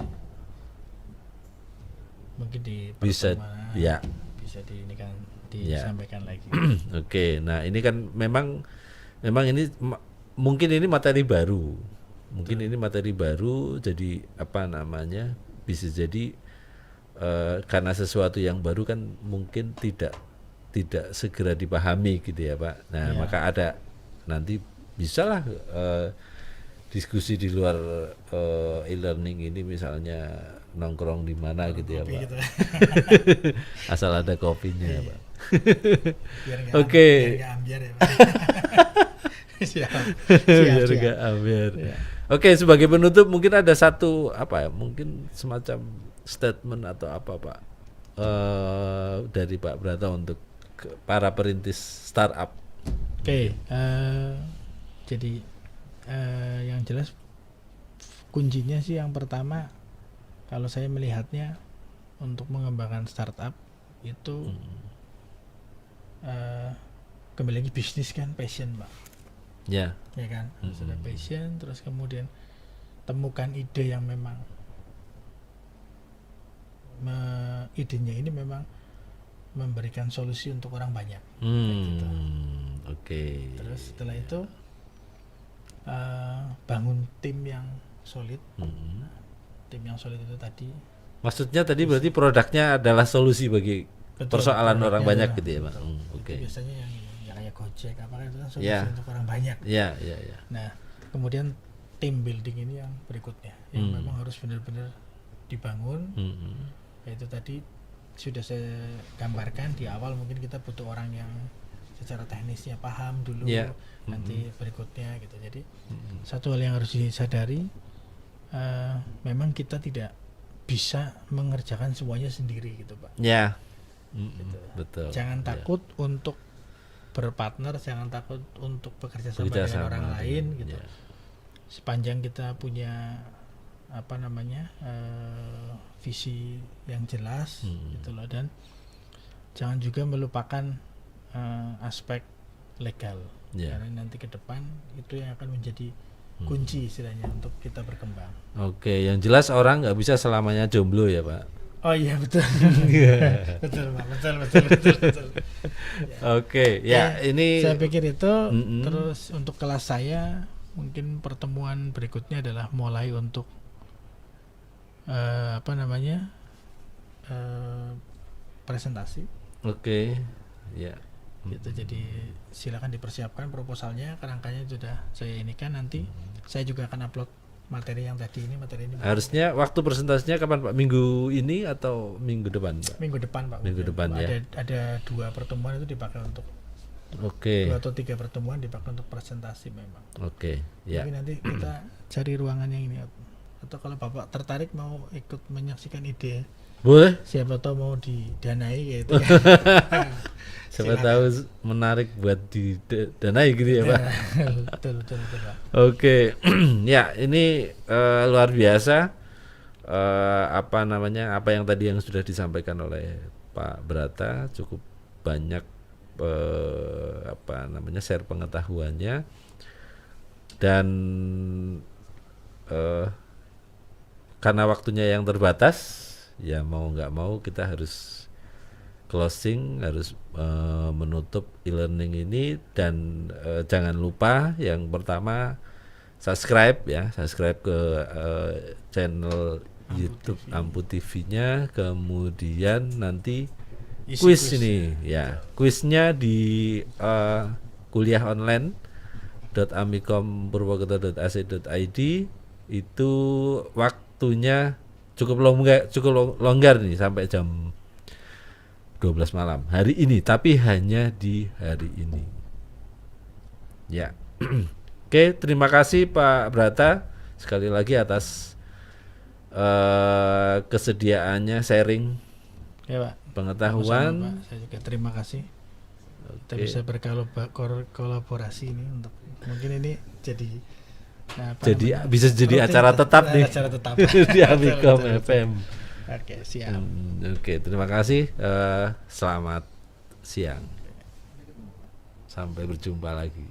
mungkin di bisa pertemuan ya bisa di ini kan disampaikan lagi. Oke, nah ini kan memang ini mungkin ini materi baru, ini materi baru, jadi apa namanya, bisa jadi karena sesuatu yang baru kan mungkin tidak segera dipahami gitu ya Pak. Nah Ya. maka ada nanti bisalah diskusi di luar e-learning ini, misalnya nongkrong di mana gitu ya Kopi Pak. gitu. Asal ada kopinya Pak. Biar nggak Oke. biar nggak ambiar ya, Pak. Siap. Biar siap. nggak ambiar. Ya. Oke, sebagai penutup mungkin ada satu apa ya, mungkin semacam statement atau apa Pak dari Pak Brata untuk para perintis startup. Oke, jadi yang jelas kuncinya sih yang pertama, kalau saya melihatnya untuk mengembangkan startup itu kembali lagi bisnis kan, passion Pak, Ya. ya kan, sudah passion, terus kemudian temukan ide yang memang idenya ini memang memberikan solusi untuk orang banyak. gitu. Oke. Terus setelah itu bangun tim yang solid. Tim yang solid itu tadi. Maksudnya tadi berarti produknya adalah solusi bagi Betul, persoalan orang produknya banyak adalah- gitu ya Pak. betul. Oke. Itu biasanya yang kayak Gojek apa kan, itu kan solusi Ya. untuk orang banyak. Ya. Nah, kemudian tim building ini yang berikutnya yang memang harus benar-benar dibangun. Yaitu tadi sudah saya gambarkan di awal, mungkin kita butuh orang yang secara teknisnya paham dulu, Ya. nanti berikutnya gitu. Jadi satu hal yang harus disadari, memang kita tidak bisa mengerjakan semuanya sendiri gitu Pak. Ya. Betul. Jangan Ya. takut untuk berpartner, jangan takut untuk bekerja sama Bekerja dengan sama orang lain dengan- gitu. ya. Sepanjang kita punya apa namanya visi yang jelas gitu loh, dan jangan juga melupakan aspek legal, Ya. karena nanti ke depan itu yang akan menjadi kunci istilahnya untuk kita berkembang. Oke, yang jelas orang nggak bisa selamanya jomblo ya Pak. Oh iya betul. betul Pak, betul. Oke, ya ini Saya pikir itu. Mm-mm. Terus untuk kelas saya mungkin pertemuan berikutnya adalah mulai untuk apa namanya presentasi oke. Ya. gitu. Jadi silakan dipersiapkan proposalnya, kerangkanya sudah saya ini kan, nanti saya juga akan upload materi yang tadi ini, materi ini Harusnya waktu presentasinya kapan Pak? Minggu ini atau minggu depan Pak? minggu depan Pak. Minggu depan, ya. Ada 2 pertemuan itu dipakai untuk Oke. 2 atau 3 pertemuan dipakai untuk presentasi memang. Oke. Ya. Tapi nanti kita cari ruangan yang ini, atau kalau Bapak tertarik mau ikut menyaksikan ide, Boleh. siapa tahu mau didanai gitu. Siapa Silakan. tahu menarik buat didanai gitu ya Pak. betul Pak. Oke. Ya, ini luar biasa apa namanya, apa yang tadi yang sudah disampaikan oleh Pak Brata, cukup banyak apa namanya, share pengetahuannya, dan karena waktunya yang terbatas, ya mau nggak mau kita harus closing, harus menutup e-learning ini. Dan jangan lupa yang pertama subscribe ke channel YouTube Ampu TV-nya, kemudian nanti quiz ini ya, quiznya di kuliah online .amikom.purwokerto.ac.id itu waktunya cukup longgar nih, sampai jam 12 malam hari ini, tapi hanya di hari ini ya. Oke, terima kasih Pak Brata sekali lagi atas kesediaannya sharing Ya Pak. pengetahuan. Sama-sama, Pak. Saya juga terima kasih. Kita Oke. bisa berkolaborasi ini untuk mungkin ini jadi apa Jadi namanya, bisa jadi rutin, acara tetap nih acara tetap di Amikom Betul, betul. FM. Oke, siap. Oke, terima kasih. Selamat siang. Sampai berjumpa lagi.